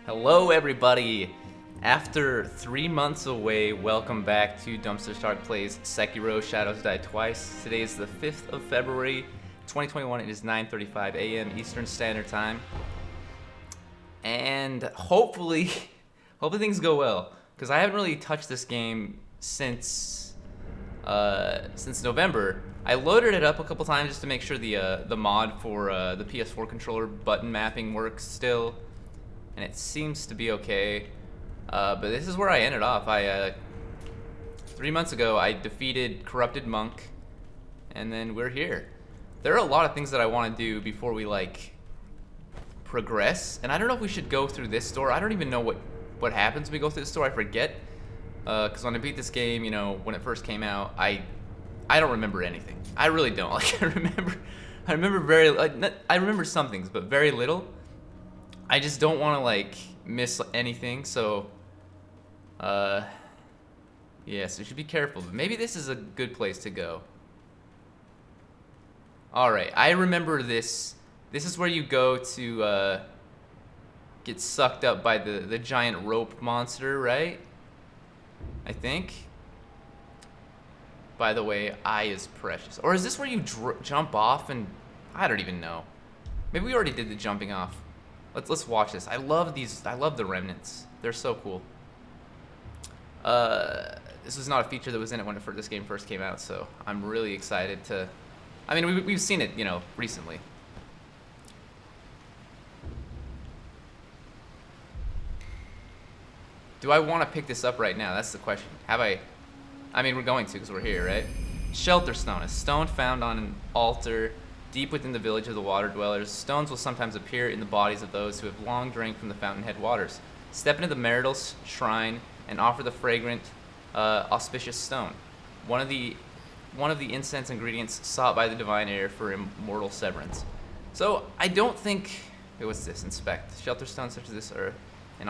Hello everybody! After 3 months away, welcome back to DumpsterShark Plays Sekiro Shadows Die Twice. Today is the 5th of February, 2021. It is 9:35 a.m. Eastern Standard Time. And hopefully things go well. Because I haven't really touched this game since November. I loaded it up a couple times just to make sure the mod for the PS4 controller button mapping works still. And it seems to be okay, but this is where I ended off. 3 months ago, I defeated Corrupted Monk, and then we're here. There are a lot of things that I want to do before we, progress, and I don't know if we should go through this door. I don't even know what happens when we go through this door. I forget, because when I beat this game, when it first came out, I don't remember anything. I really don't. I remember some things, but very little. I just don't want to miss anything, so yeah, so you should be careful, but maybe this is a good place to go. Alright, I remember this. This is where you go to get sucked up by the giant rope monster, right? I think. By the way, I is precious. Or is this where you jump off and... I don't even know. Maybe we already did the jumping off. Let's watch this. I love these. I love the remnants. They're so cool. This was not a feature that was in it when this game first came out, so I'm really excited to. I mean, we've seen it, recently. Do I want to pick this up right now? That's the question. Have I? I mean, we're going to because we're here, right? Shelter stone, a stone found on an altar deep within the village of the water dwellers. Stones will sometimes appear in the bodies of those who have long drank from the fountainhead waters. Step into the marital shrine and offer the fragrant, auspicious stone, one of the incense ingredients sought by the divine heir for immortal severance. So I don't think. Wait, what's this? Inspect. Shelter stones such as this are an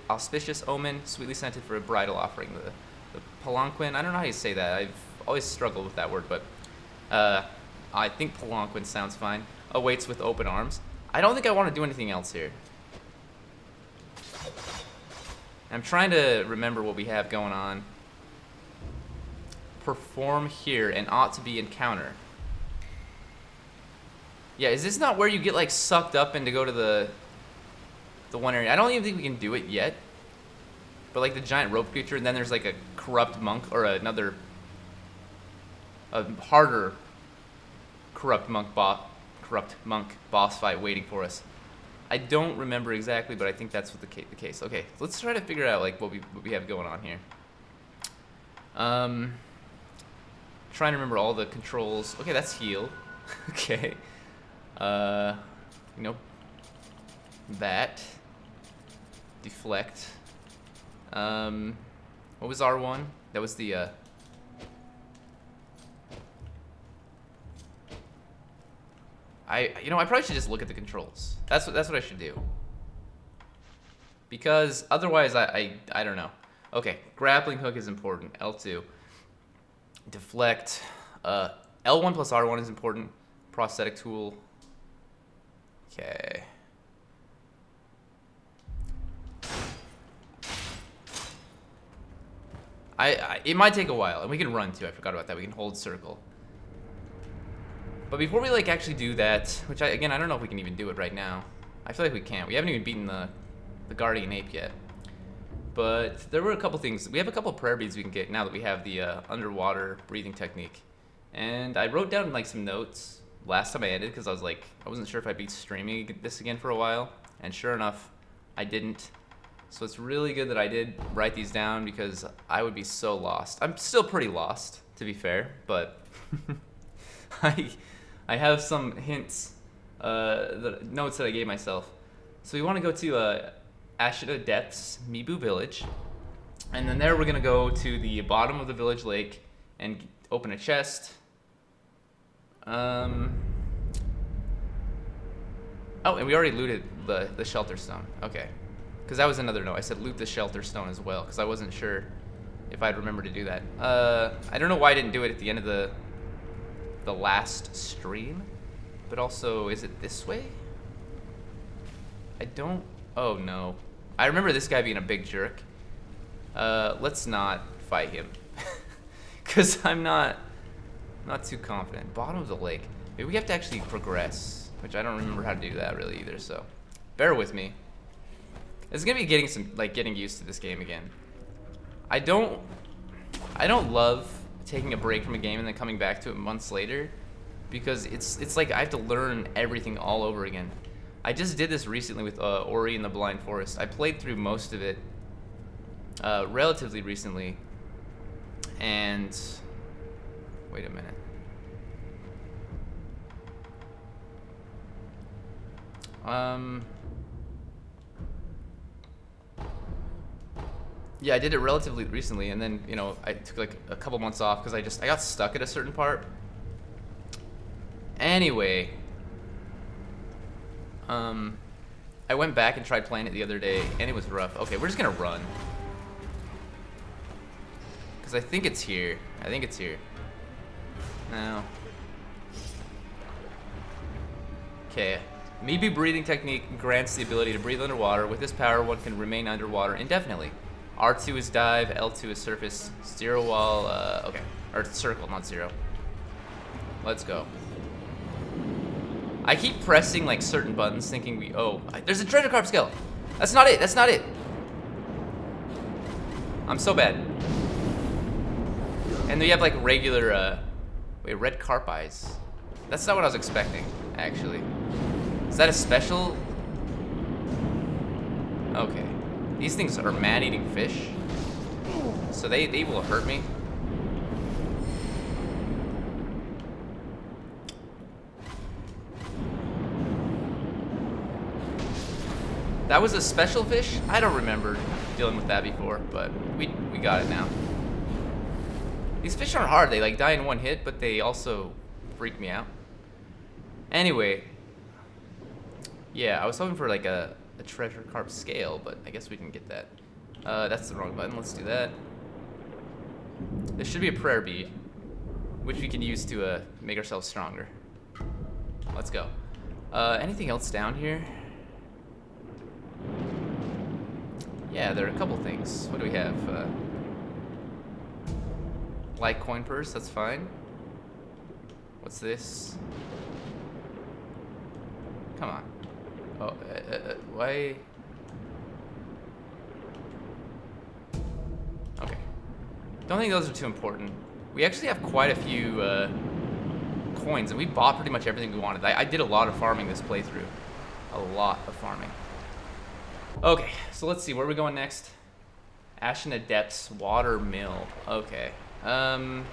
auspicious omen, sweetly scented for a bridal offering. The palanquin. I don't know how you say that. I've always struggled with that word, but I think palanquin sounds fine. Awaits with open arms. I don't think I want to do anything else here. I'm trying to remember what we have going on. Perform here and ought to be encounter. Yeah, is this not where you get sucked up and to go to the one area? I don't even think we can do it yet. But the giant rope creature, and then there's a corrupt monk or a harder corrupt monk boss fight waiting for us. I don't remember exactly, but I think that's what the case. Okay, so let's try to figure out what we have going on here. Trying to remember all the controls. Okay, that's heal. Okay. That. Deflect. What was R1? That was the I probably should just look at the controls. That's what I should do. Because otherwise I don't know. Okay, grappling hook is important. L2. Deflect. L1 plus R1 is important. Prosthetic tool. Okay. It might take a while, and we can run too. I forgot about that. We can hold circle. But before we actually do that, which I don't know if we can even do it right now. I feel like we can't. We haven't even beaten the guardian ape yet. But there were a couple things. We have a couple prayer beads we can get now that we have the underwater breathing technique. And I wrote down some notes last time I ended because I wasn't sure if I'd be streaming this again for a while. And sure enough, I didn't. So it's really good that I did write these down because I would be so lost. I'm still pretty lost, to be fair, but I have some hints, the notes that I gave myself. So we want to go to Ashita Depths, Mibu Village. And then there we're going to go to the bottom of the village lake and open a chest. Oh, and we already looted the shelter stone. Okay. Because that was another note. I said loot the shelter stone as well, because I wasn't sure if I'd remember to do that. I don't know why I didn't do it at the end of the last stream, but also, is it this way? I don't... Oh, no. I remember this guy being a big jerk. Let's not fight him. Because I'm not too confident. Bottom of the lake. Maybe we have to actually progress, which I don't remember how to do that really either, so bear with me. It's gonna be getting used to this game again. I don't love taking a break from a game and then coming back to it months later, because it's like I have to learn everything all over again. I just did this recently with Ori and the Blind Forest. I played through most of it relatively recently, and wait a minute. Yeah, I did it relatively recently, and then, you know, I took like a couple months off because I got stuck at a certain part. Anyway, I went back and tried playing it the other day, and it was rough. Okay, we're just gonna run. Because I think it's here. I think it's here. No. Okay. Meaty breathing technique grants the ability to breathe underwater. With this power, one can remain underwater indefinitely. R2 is dive, L2 is surface, 0 while, okay. Or circle, not 0. Let's go. I keep pressing, like, certain buttons thinking there's a treasure carp scale! That's not it, that's not it! I'm so bad. And we have, like, regular, wait, red carp eyes. That's not what I was expecting, actually. Is that a special? Okay. These things are man-eating fish, so they will hurt me. That was a special fish? I don't remember dealing with that before, but we got it now. These fish aren't hard. They like die in one hit, but they also freak me out. Anyway, yeah, I was hoping for like a treasure carp scale, but I guess we didn't get that. That's the wrong button. Let's do that. There should be a prayer bead, which we can use to make ourselves stronger. Let's go. Anything else down here? Yeah, there are a couple things. What do we have? Light coin purse, that's fine. What's this? Come on. Oh, why? Okay. Don't think those are too important. We actually have quite a few coins, and we bought pretty much everything we wanted. I did a lot of farming this playthrough. A lot of farming. Okay, so let's see. Where are we going next? Ashen Adept's Water Mill. Okay. Do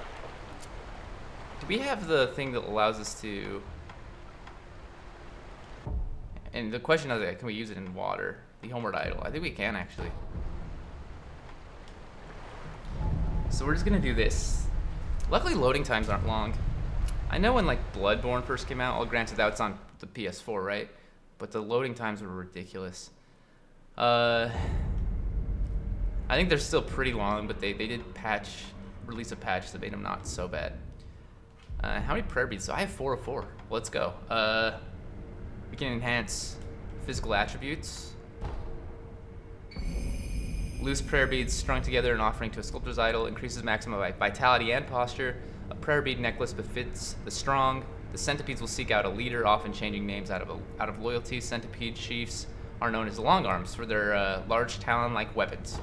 we have the thing that allows us to... And the question is, can we use it in water? The Homeward Idol. I think we can, actually. So we're just gonna do this. Luckily, loading times aren't long. I know when, like, Bloodborne first came out, well, granted that it's on the PS4, right? But the loading times were ridiculous. I think they're still pretty long, but they did release a patch that made them not so bad. How many prayer beads? So I have 4 of 4. Let's go. We can enhance physical attributes. Loose prayer beads strung together and offering to a sculptor's idol increases maximum vitality and posture. A prayer bead necklace befits the strong. The centipedes will seek out a leader, often changing names out of loyalty. Centipede chiefs are known as long arms for their large talon-like weapons.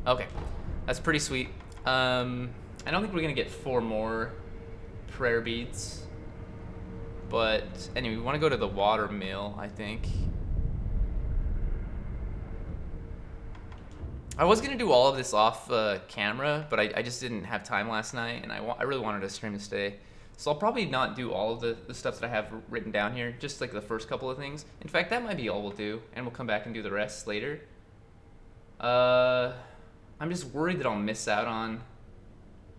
Okay, that's pretty sweet. I don't think we're gonna get 4 more prayer beads. But anyway, we want to go to the water mill, I think. I was going to do all of this off camera, but I just didn't have time last night, and I really wanted to stream this today. So I'll probably not do all of the stuff that I have written down here, just like the first couple of things. In fact, that might be all we'll do, and we'll come back and do the rest later. I'm just worried that I'll miss out on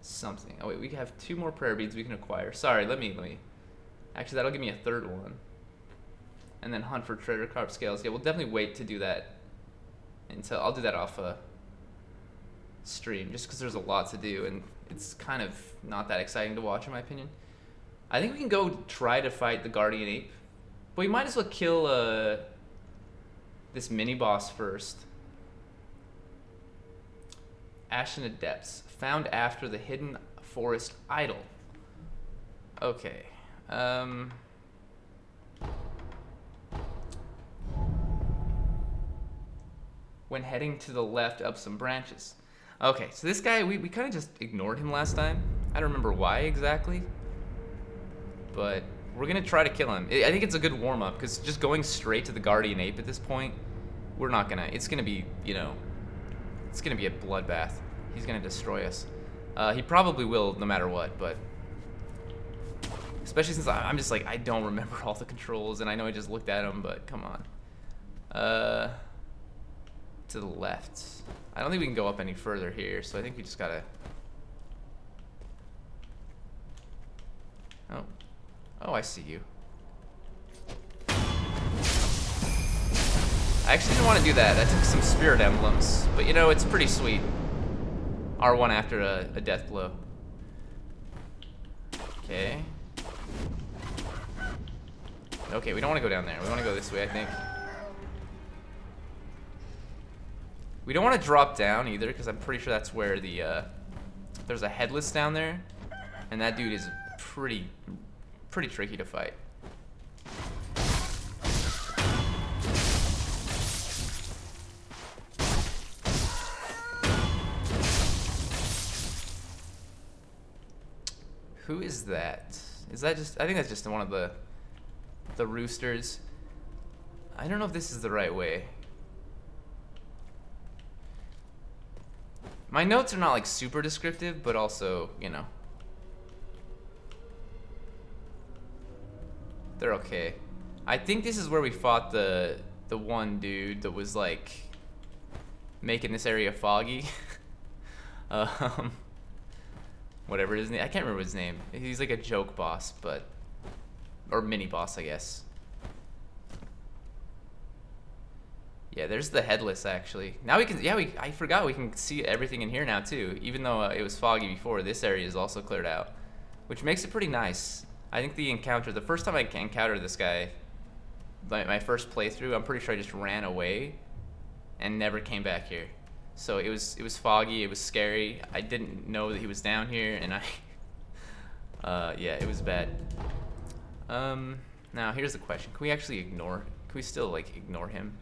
something. Oh wait, we have 2 more prayer beads we can acquire. Sorry, let me. Actually, that'll give me a 3rd one. And then hunt for treasure carp scales. Yeah, we'll definitely wait to do that until I'll do that off stream, just because there's a lot to do and it's kind of not that exciting to watch, in my opinion. I think we can go try to fight the guardian ape, but we might as well kill this mini boss first. Ashen Adepts, found after the hidden forest idol. Okay. When heading to the left up some branches. Okay, so this guy, we kind of just ignored him last time. I don't remember why exactly. But we're going to try to kill him. I think it's a good warm-up, because just going straight to the Guardian Ape at this point, we're not going to... It's going to be, you know... It's going to be a bloodbath. He's going to destroy us. He probably will no matter what, but... Especially since I'm just like, I don't remember all the controls, and I know I just looked at them, but come on. To the left. I don't think we can go up any further here, so I think we just gotta... Oh. Oh, I see you. I actually didn't want to do that. That took some spirit emblems, but you know, it's pretty sweet. R1 after a death blow. Okay. Okay, we don't want to go down there. We want to go this way, I think. We don't want to drop down either, because I'm pretty sure that's where the, there's a headless down there. And that dude is pretty tricky to fight. Who is that? Is that just... I think that's just one of the roosters. I don't know if this is the right way. My notes are not like super descriptive, but also, you know, they're okay. I think this is where we fought the one dude that was like making this area foggy. Whatever his name, I can't remember his name. He's like a joke boss, but or mini boss, I guess. Yeah, there's the headless actually. Now we can, yeah, I forgot we can see everything in here now too. Even though it was foggy before, this area is also cleared out, which makes it pretty nice. I think the first time I encountered this guy, my first playthrough, I'm pretty sure I just ran away and never came back here. So it was foggy, it was scary. I didn't know that he was down here, and yeah, it was bad. Now here's the question: can we actually ignore? Can we still like ignore him?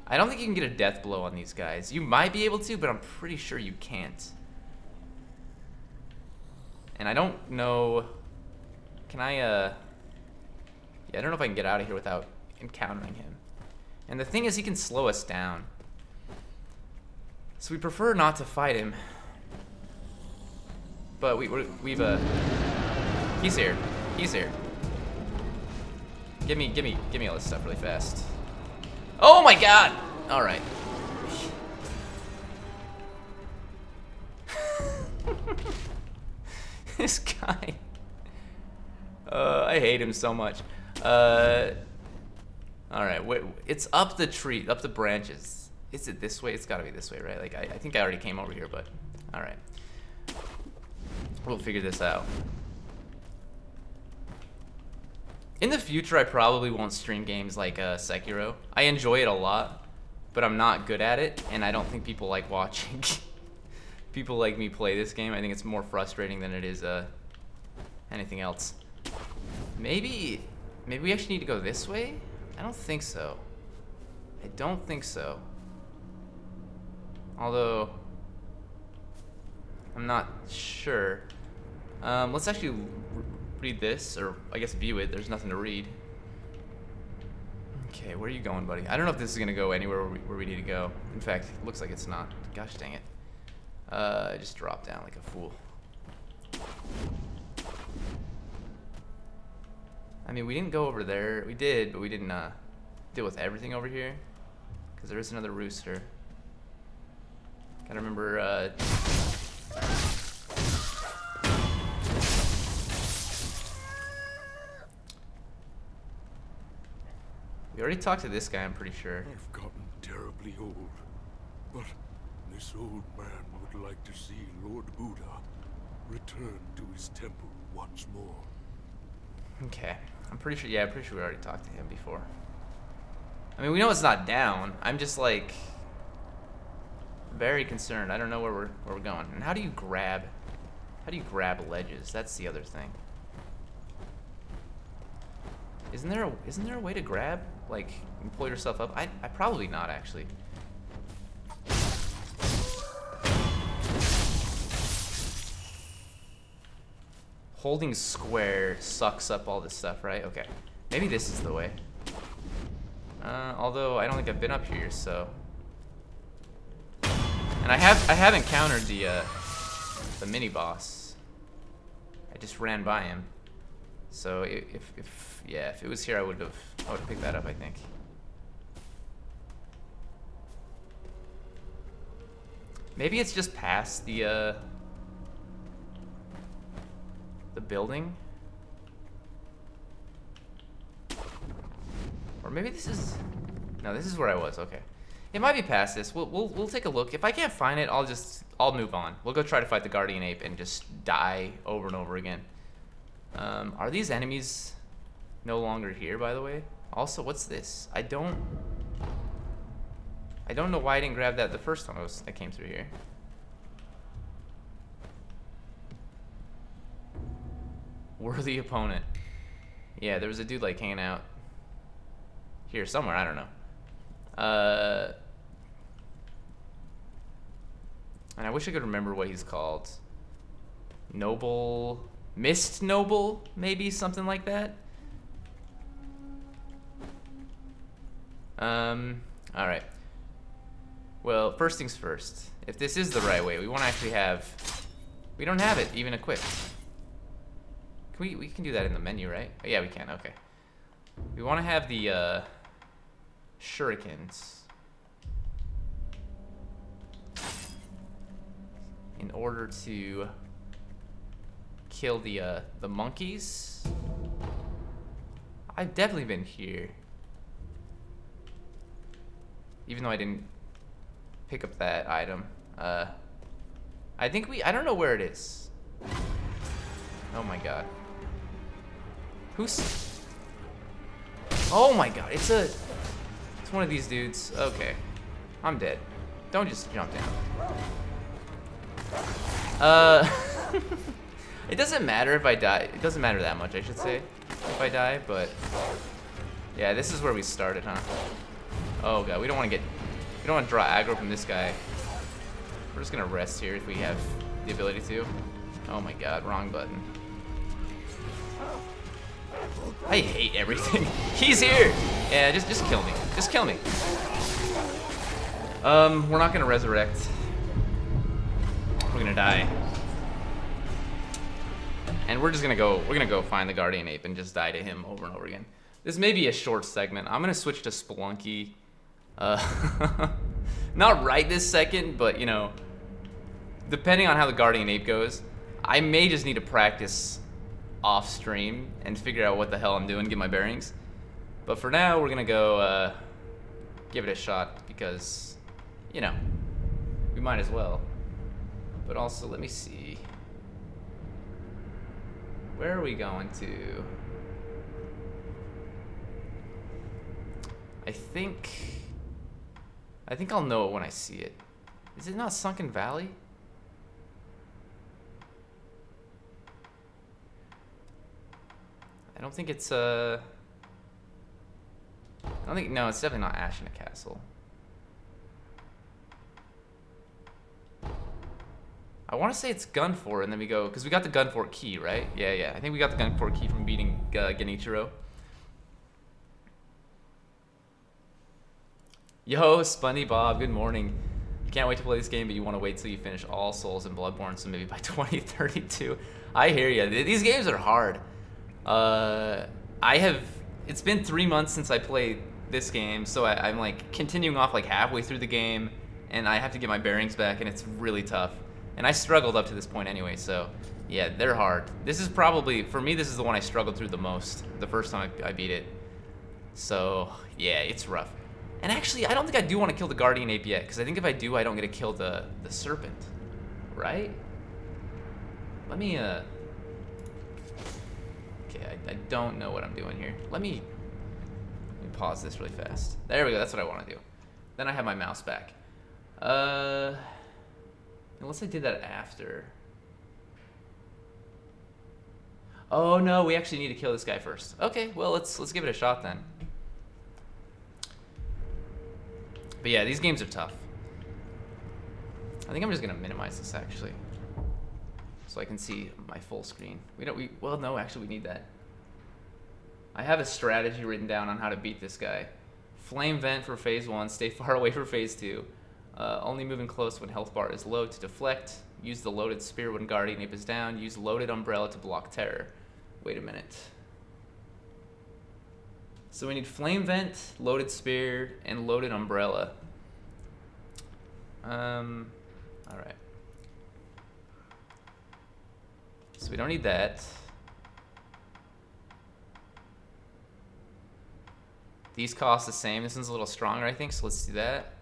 I don't think you can get a death blow on these guys. You might be able to, but I'm pretty sure you can't. And I don't know... Can I, Yeah, I don't know if I can get out of here without encountering him. And the thing is, he can slow us down. So we prefer not to fight him. But we've he's here. He's here. Give me all this stuff really fast. Oh my god! Alright. This guy. I hate him so much. Alright, wait, it's up the tree, up the branches. Is it this way? It's gotta be this way, right? Like, I think I already came over here, but... Alright. We'll figure this out. In the future, I probably won't stream games like Sekiro. I enjoy it a lot, but I'm not good at it, and I don't think people like watching people like me play this game. I think it's more frustrating than it is anything else. Maybe we actually need to go this way? I don't think so. I don't think so. Although, I'm not sure. Let's actually read this, or I guess view it. There's nothing to read. Okay, where are you going, buddy? I don't know if this is gonna go anywhere where we need to go. In fact, it looks like it's not. Gosh dang it. I just dropped down like a fool. I mean, we didn't go over there. We did, but we didn't deal with everything over here. Because there is another rooster. Gotta remember, we already talked to this guy, I'm pretty sure. I've gotten terribly old, but this old man would like to see Lord Buddha return to his temple once more. Okay. I'm pretty sure, yeah, I'm pretty sure we already talked to him before. I mean, we know it's not down. I'm just like very concerned. I don't know where we're going. And how do you grab ledges? That's the other thing. Isn't there a way to grab, like, and pull yourself up? I probably not, actually. Holding square sucks up all this stuff, right? Okay. Maybe this is the way. Although I don't think I've been up here, so. And I have encountered the mini boss. I just ran by him. So if it was here, I would have picked that up, I think. Maybe it's just past the building. Or maybe this is, no, this is where I was. Okay, it might be past this. We'll take a look. If I can't find it, I'll move on. We'll go try to fight the guardian ape and just die over and over again. Are these enemies no longer here, by the way? Also, what's this? I don't know why I didn't grab that the first time I came through here. Worthy opponent. Yeah, there was a dude like hanging out here somewhere. I don't know. And I wish I could remember what he's called. Noble, Mist Noble, maybe something like that. All right. Well, first things first. If this is the right way, we want to actually have. We don't have it even equipped. We can do that in the menu, right? Oh, yeah, we can. Okay. We want to have the shurikens in order to kill the monkeys. I've definitely been here, even though I didn't pick up that item. I think I don't know where it is. Oh my god. Oh my god, it's one of these dudes. Okay. I'm dead. Don't just jump down. It doesn't matter if I die. It doesn't matter that much, I should say, if I die, but yeah, this is where we started, huh? Oh god, we don't want to draw aggro from this guy. We're just gonna rest here if we have the ability to. Oh my god, wrong button. I hate everything. He's here! Yeah, just kill me. Just kill me. We're not gonna resurrect. We're gonna die. And we're gonna go find the guardian ape and just die to him over and over again. This may be a short segment. I'm gonna switch to Spelunky. Not right this second, but you know, depending on how the guardian ape goes, I may just need to practice off stream and figure out what the hell I'm doing, get my bearings. But for now, we're gonna go give it a shot because, you know, we might as well. But also, let me see. Where are we going to? I think I'll know it when I see it. Is it not Sunken Valley? I don't think it's no, it's definitely not Ashina Castle. I want to say it's Gunfort, and then we go, because we got the Gunfort key, right? Yeah. I think we got the Gunfort key from beating Genichiro. Yo, Spunny Bob, good morning. Can't wait to play this game, but you want to wait till you finish all Souls and Bloodborne, so maybe by 2032. I hear ya. These games are hard. It's been 3 months since I played this game, so I'm like continuing off like halfway through the game, and I have to get my bearings back, and it's really tough. And I struggled up to this point anyway, so yeah, they're hard. This is probably, for me, this is the one I struggled through the most, the first time I beat it. So yeah, it's rough. And actually, I don't think I do want to kill the guardian ape yet, because I think if I do, I don't get to kill the serpent, right? Let me Okay, I don't know what I'm doing here. Let me pause this really fast. There we go, that's what I want to do. Then I have my mouse back. Unless I did that after. Oh no, we actually need to kill this guy first. Okay, well let's give it a shot then. But yeah, these games are tough. I think I'm just gonna minimize this actually, so I can see my full screen. Well, no, actually we need that. I have a strategy written down on how to beat this guy. Flame vent for phase 1, stay far away for phase 2. Only moving close when health bar is low to deflect. Use the loaded spear when guardian ape is down. Use loaded umbrella to block terror. Wait a minute. So we need flame vent, loaded spear, and loaded umbrella. Alright. So we don't need that. These cost the same. This one's a little stronger, I think, so let's do that.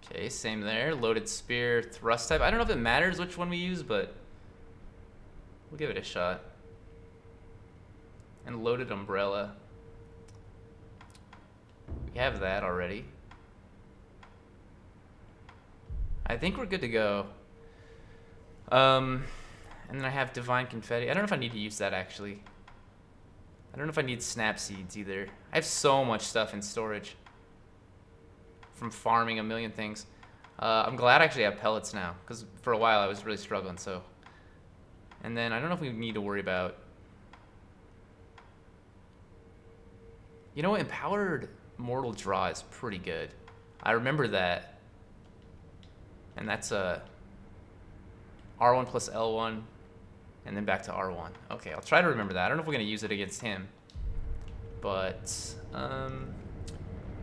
Okay, same there. Loaded spear, thrust type. I don't know if it matters which one we use, but we'll give it a shot. And loaded umbrella. We have that already. I think we're good to go. And then I have divine confetti. I don't know if I need to use that actually. I don't know if I need snap seeds either. I have so much stuff in storage from farming a million things. I'm glad I actually have pellets now, because for a while I was really struggling. So, and then I don't know if we need to worry about. You know what? Empowered mortal draw is pretty good. I remember that, and that's a R1 plus L1. And then back to R1. Okay, I'll try to remember that. I don't know if we're gonna use it against him, but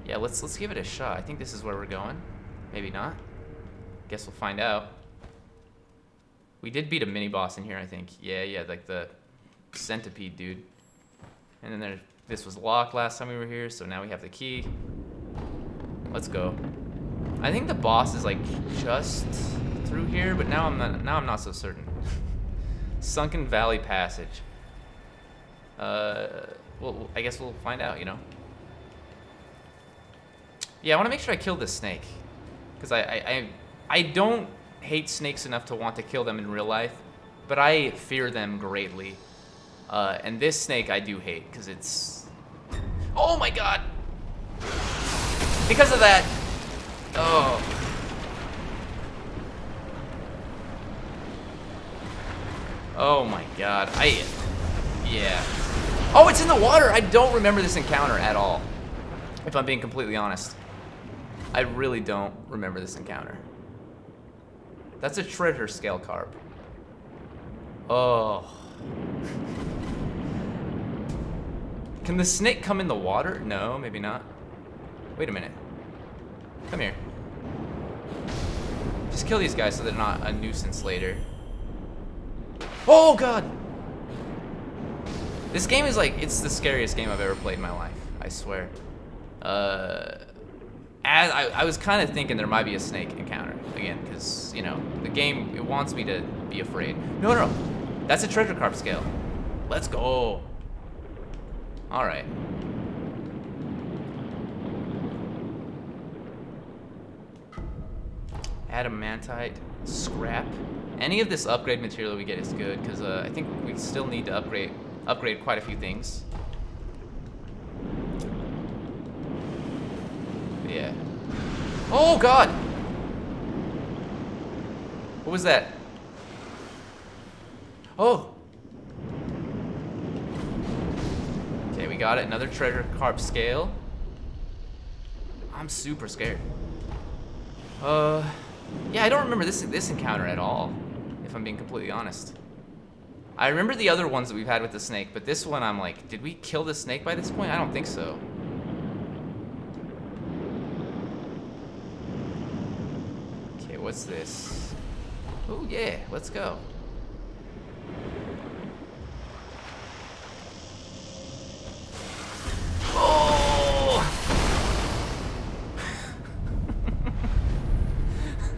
yeah, let's give it a shot. I think this is where we're going. Maybe not. Guess we'll find out. We did beat a mini boss in here, I think. Yeah, like the centipede dude. And then this was locked last time we were here, so now we have the key. Let's go. I think the boss is like just through here, but now I'm not so certain. Sunken Valley Passage. Well, I guess we'll find out, you know. Yeah, I want to make sure I kill this snake, because I don't hate snakes enough to want to kill them in real life, but I fear them greatly. And this snake I do hate, because it's... Oh my god! Because of that! Oh. Oh my god, yeah. Oh, it's in the water! I don't remember this encounter at all, if I'm being completely honest. I really don't remember this encounter. That's a treasure scale carp. Oh. Can the snake come in the water? No, maybe not. Wait a minute. Come here. Just kill these guys so they're not a nuisance later. Oh god! This game is like, it's the scariest game I've ever played in my life, I swear. I was kind of thinking there might be a snake encounter again, because, you know, the game, it wants me to be afraid. No, that's a treasure carp scale. Let's go. Alright. Adamantite, scrap. Any of this upgrade material we get is good, because I think we still need to upgrade quite a few things. Yeah. Oh god! What was that? Oh! Okay, we got it. Another treasure carp scale. I'm super scared. Yeah, I don't remember this encounter at all, if I'm being completely honest. I remember the other ones that we've had with the snake, but this one I'm like, did we kill the snake by this point? I don't think so. Okay, what's this? Oh yeah, let's go.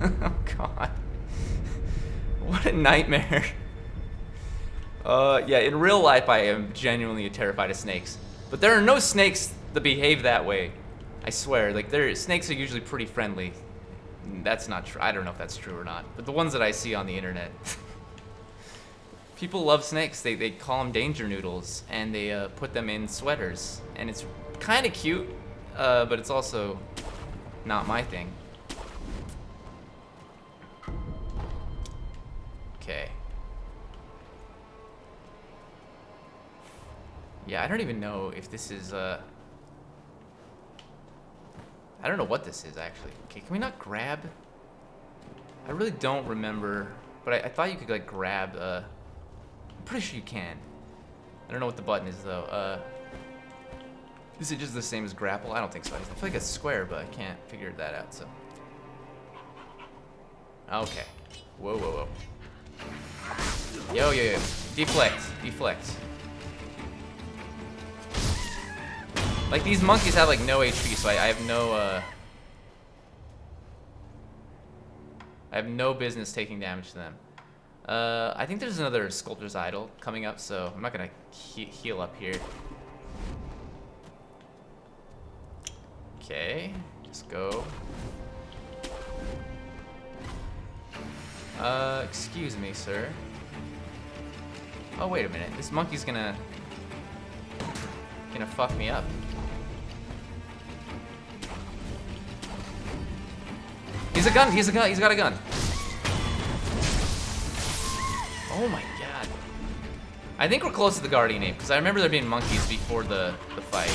Oh god. What a nightmare. Yeah, in real life, I am genuinely terrified of snakes. But there are no snakes that behave that way. I swear, like, snakes are usually pretty friendly. That's not true. I don't know if that's true or not. But the ones that I see on the internet. People love snakes. They call them danger noodles, and they put them in sweaters. And it's kind of cute, but it's also not my thing. Okay. Yeah, I don't even know if this is, I don't know what this is, actually. Okay, can we not grab? I really don't remember, but I thought you could, like, grab, I'm pretty sure you can. I don't know what the button is, though. Is it just the same as grapple? I don't think so. I feel like it's square, but I can't figure that out, so. Okay. Whoa, whoa, whoa. Yo, yo, yo. Deflect, deflect. Like, these monkeys have, like, no HP, so I have no business taking damage to them. I think there's another Sculptor's Idol coming up, so I'm not gonna heal up here. Okay, just go. Excuse me, sir. Oh, wait a minute. This monkey's gonna fuck me up. He's a gun, he's got a gun. Oh my god. I think we're close to the Guardian Ape, because I remember there being monkeys before the fight.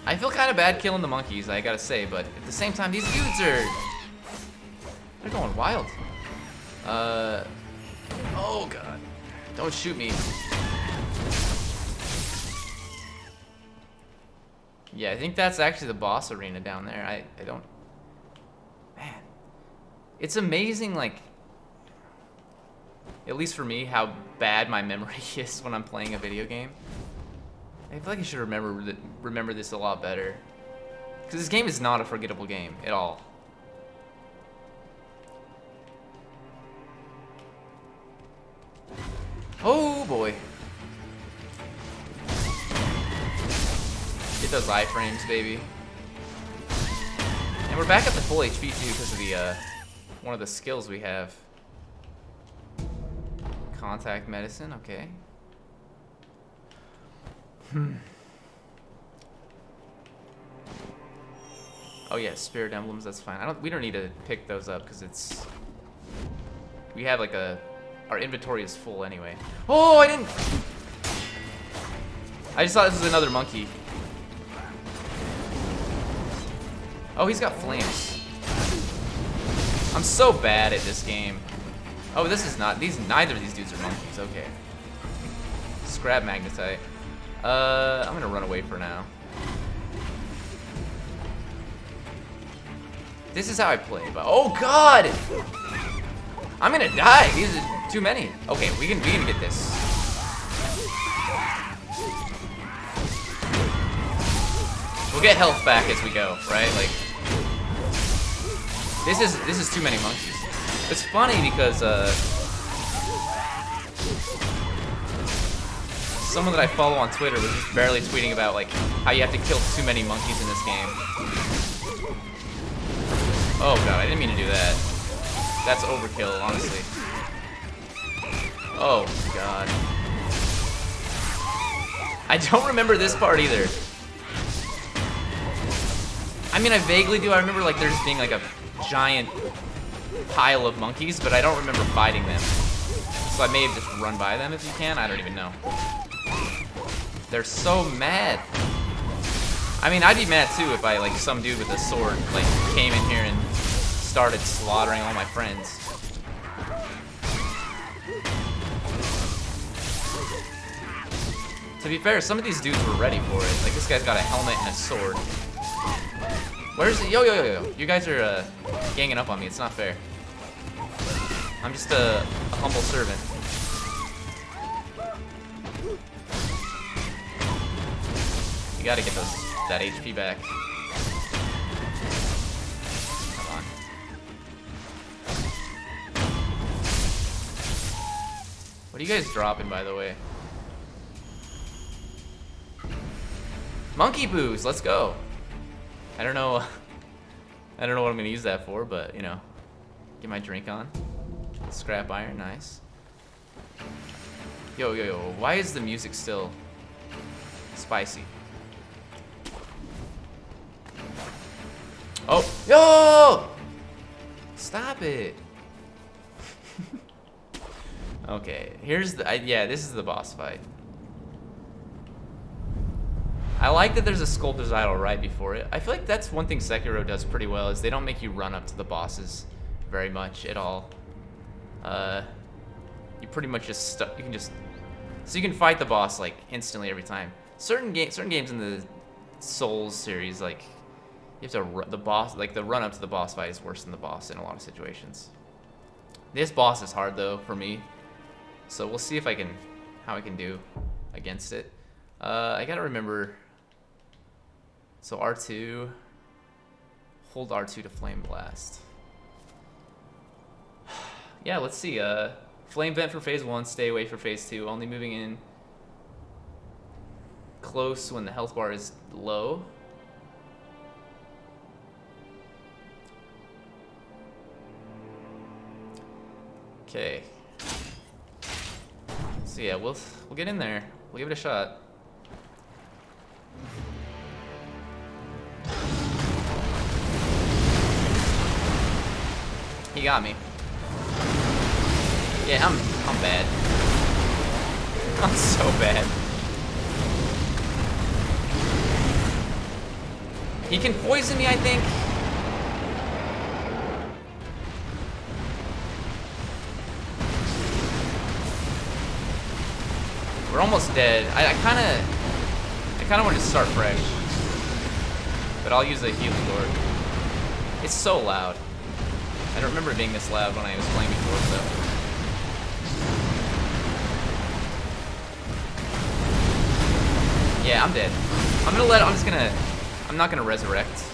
I feel kind of bad killing the monkeys, I gotta say, but at the same time, these dudes they're going wild. Oh god. Don't shoot me. Yeah, I think that's actually the boss arena down there. I don't... Man. It's amazing, like... At least for me, how bad my memory is when I'm playing a video game. I feel like I should remember this a lot better. Because this game is not a forgettable game at all. Oh boy. Get those iframes, baby. And we're back up to full HP too because of the one of the skills we have. Contact medicine, okay. Oh yeah, spirit emblems, that's fine. We don't need to pick those up because it's... We have like our inventory is full anyway. Oh, I just thought this was another monkey. Oh, he's got flames. I'm so bad at this game. Oh, this is not, neither of these dudes are monkeys, okay. Scrap magnetite. I'm gonna run away for now. This is how I play, but oh god! I'm gonna die. These are too many. Okay, we can get this. We'll get health back as we go, right? Like this is too many monkeys. It's funny because someone that I follow on Twitter was just barely tweeting about like how you have to kill too many monkeys in this game. Oh god, I didn't mean to do that. That's overkill, honestly. Oh god. I don't remember this part either. I mean, I vaguely do. I remember like there just being like a giant pile of monkeys, but I don't remember fighting them. So I may have just run by them if you can. I don't even know. They're so mad. I mean, I'd be mad too if I, like, some dude with a sword, like, came in here and started slaughtering all my friends. To be fair, some of these dudes were ready for it. Like, this guy's got a helmet and a sword. Where's it? Yo, yo, yo, yo. You guys are, ganging up on me. It's not fair. I'm just a humble servant. You gotta get that HP back. Come What are you guys dropping, by the way? Monkey booze, let's go. I don't know. I don't know what I'm gonna use that for, but you know, get my drink on. Scrap iron, nice. Yo, yo, yo, why is the music still spicy? Oh, yo! Stop it. Okay, here's the, yeah, this is the boss fight. I like that there's a sculptor's idol right before it. I feel like that's one thing Sekiro does pretty well, is they don't make you run up to the bosses very much at all. You pretty much just you can just, so you can fight the boss like instantly every time. Certain games in the Souls series, like you have to the boss, like the run up to the boss fight is worse than the boss in a lot of situations. This boss is hard though for me, so we'll see if I can, how I can do against it. I gotta remember. So R2, hold R2 to flame blast. Yeah, let's see. Flame vent for phase 1, stay away for phase 2. Only moving in close when the health bar is low. Okay. So yeah, we'll get in there. We'll give it a shot. He got me. Yeah, I'm bad. I'm so bad. He can poison me, I think. We're almost dead. I kinda want to start fresh. But I'll use a healing door. It's so loud. I don't remember it being this loud when I was playing before, so. Yeah, I'm dead. I'm not gonna resurrect.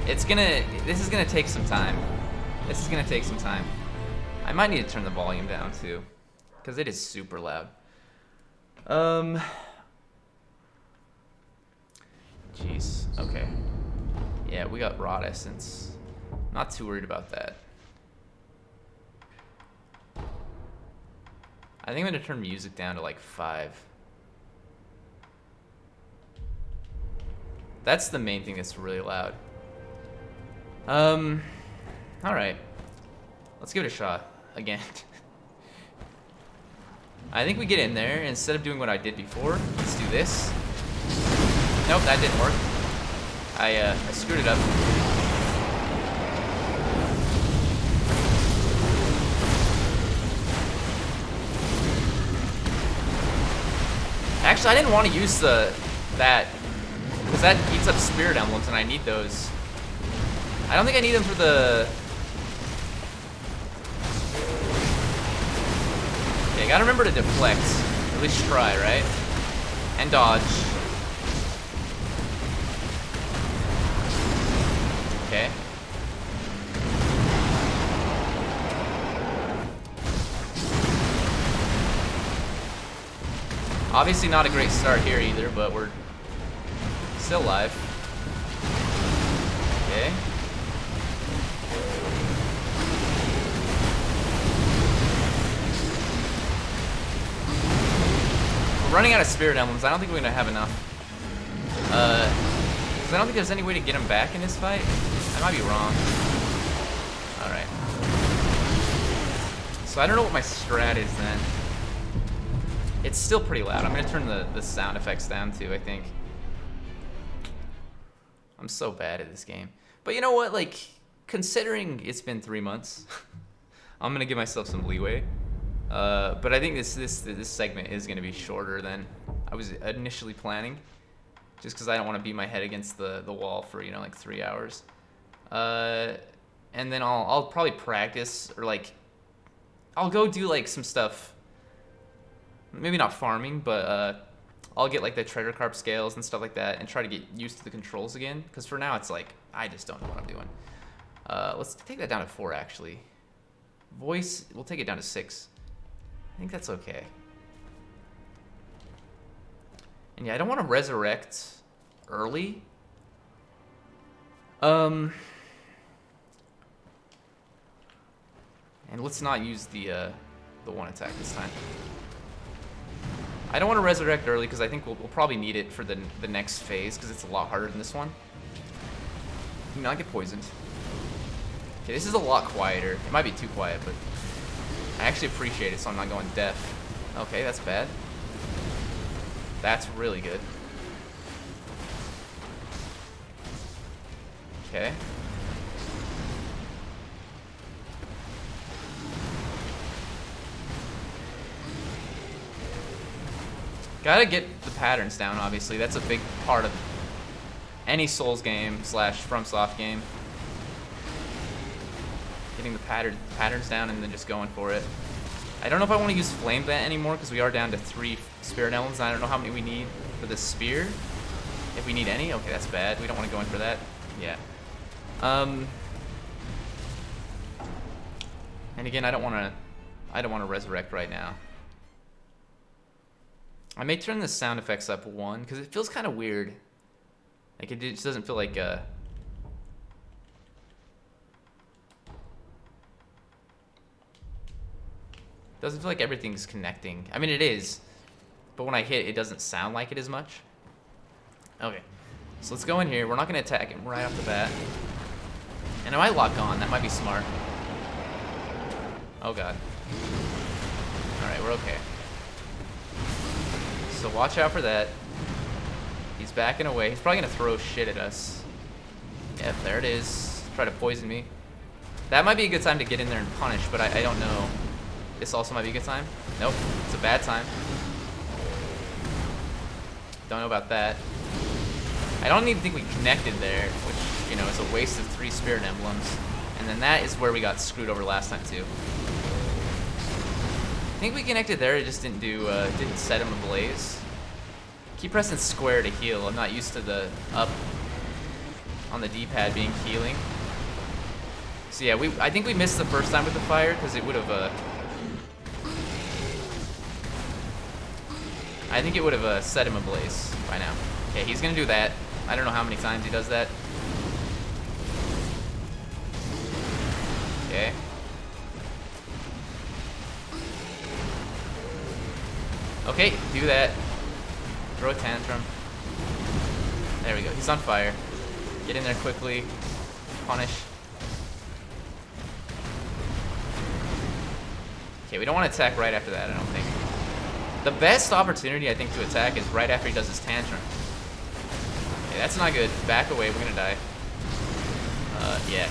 This is gonna take some time. This is gonna take some time. I might need to turn the volume down too, because it is super loud. Jeez, okay. Yeah, we got rot essence. Not too worried about that. I think I'm gonna turn music down to like 5. That's the main thing that's really loud. Alright. Let's give it a shot again. I think we get in there, instead of doing what I did before, let's do this. Nope, that didn't work. I screwed it up. Actually, I didn't want to use that, because that eats up spirit emblems, and I need those. I don't think I need them for the... Okay, gotta remember to deflect. At least try, right? And dodge. Okay. Obviously not a great start here either, but we're still alive. Okay. We're running out of spirit emblems. I don't think we're gonna have enough. Because I don't think there's any way to get him back in this fight. I might be wrong. Alright. So I don't know what my strat is then. It's still pretty loud. I'm gonna turn the sound effects down too, I think. I'm so bad at this game. But you know what, like, considering it's been 3 months, I'm gonna give myself some leeway. But I think this segment is gonna be shorter than I was initially planning. Just because I don't want to beat my head against the wall for, you know, like 3 hours. And then I'll probably practice, or like, I'll go do like some stuff. Maybe not farming, but I'll get like the treasure carp scales and stuff like that and try to get used to the controls again. Because for now it's like, I just don't know what I'm doing. Let's take that down to 4 actually. Voice, we'll take it down to 6. I think that's okay. And yeah, I don't want to resurrect early. And let's not use the one attack this time. I don't want to resurrect early because I think we'll probably need it for the next phase because it's a lot harder than this one. Do not get poisoned. Okay, this is a lot quieter. It might be too quiet, but I actually appreciate it, so I'm not going deaf. Okay, that's bad. That's really good. Okay. Gotta get the patterns down, obviously. That's a big part of any Souls game / FromSoft game. Getting the patterns down and then just going for it. I don't know if I want to use Flame Vent anymore because we are down to 3 Spirit Emblems. I don't know how many we need for the spear. If we need any, okay, that's bad. We don't want to go in for that. Yeah. And again, I don't want to resurrect right now. I may turn the sound effects up 1 because it feels kind of weird. Like it just doesn't feel like doesn't feel like everything's connecting. I mean, it is, but when I hit, it doesn't sound like it as much. Okay, so let's go in here. We're not going to attack him right off the bat. And I might lock on. That might be smart. Oh, God. All right, we're okay. So watch out for that. He's backing away. He's probably going to throw shit at us. Yep, there it is. Try to poison me. That might be a good time to get in there and punish, but I don't know. This also might be a good time. Nope, it's a bad time. Don't know about that. I don't even think we connected there, which, you know, is a waste of 3 Spirit Emblems. And then that is where we got screwed over last time, too. I think we connected there, it just didn't set him ablaze. Keep pressing square to heal. I'm not used to the up on the D-pad being healing. So yeah, I think we missed the first time with the fire because it would have I think it would have set him ablaze by now. Okay, he's gonna do that. I don't know how many times he does that. Okay. Okay, do that. Throw a tantrum. There we go. He's on fire. Get in there quickly. Punish. Okay, we don't want to attack right after that, I don't think. The best opportunity, I think, to attack is right after he does his tantrum. Okay, that's not good. Back away. We're gonna die. Yeah,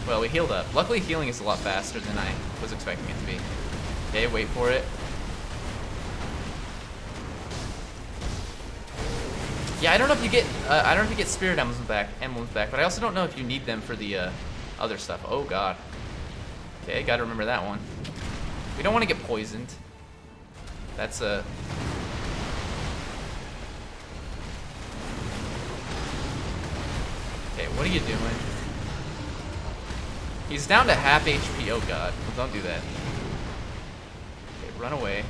well, we healed up. Luckily, healing is a lot faster than I was expecting it to be. Okay, wait for it. Yeah, I don't know if you get Spirit Emblems back, but I also don't know if you need them for the other stuff. Oh God. Okay, gotta remember that one. We don't want to get poisoned. That's a. Okay, what are you doing? He's down to half HP. Oh God, well, don't do that. Okay, run away.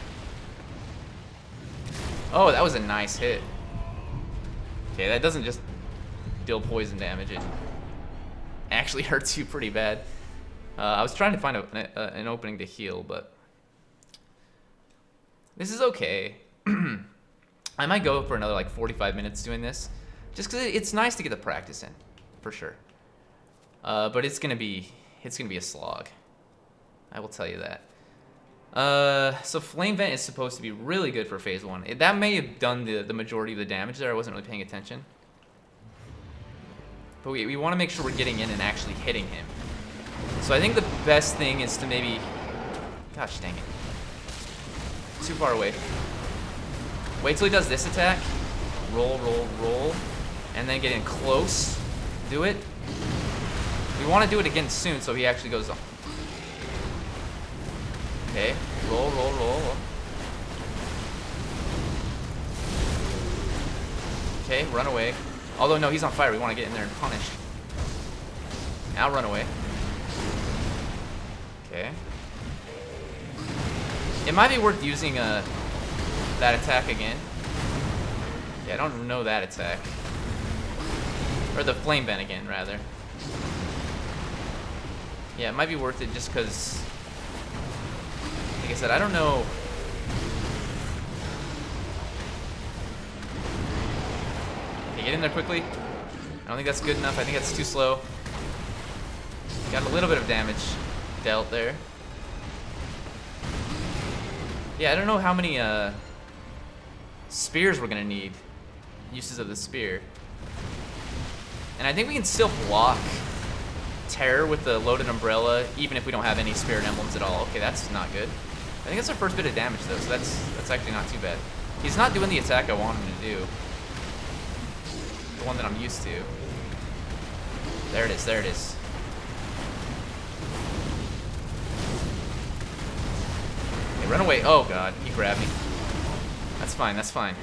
Oh, that was a nice hit. Okay, that doesn't just deal poison damage. It actually hurts you pretty bad. I was trying to find an opening to heal, but this is okay. I might go for another like 45 minutes doing this, just because it's nice to get the practice in, for sure. But it's gonna be a slog. I will tell you that. So Flame Vent is supposed to be really good for phase 1. That may have done the majority of the damage there. I wasn't really paying attention. But we want to make sure we're getting in and actually hitting him. So I think the best thing is to maybe... Gosh dang it. Too far away. Wait till he does this attack. Roll, roll, roll. And then get in close. Do it. We want to do it again soon so he actually goes on. Okay. Roll, roll, roll. Okay, run away. Although, no, he's on fire. We want to get in there and punish. Now run away. Okay. It might be worth using that attack again. Yeah, I don't know that attack. Or the flame vent again, rather. Yeah, it might be worth it just because, like I said, I don't know. Okay, get in there quickly. I don't think that's good enough. I think that's too slow. Got a little bit of damage dealt there. Yeah, I don't know how many spears we're gonna need. Uses of the spear. And I think we can still block terror with the loaded umbrella, even if we don't have any spirit emblems at all. Okay, that's not good. I think that's our first bit of damage though, so that's actually not too bad. He's not doing the attack I want him to do. The one that I'm used to. There it is, there it is. Okay, run away. Oh god, he grabbed me. That's fine, that's fine.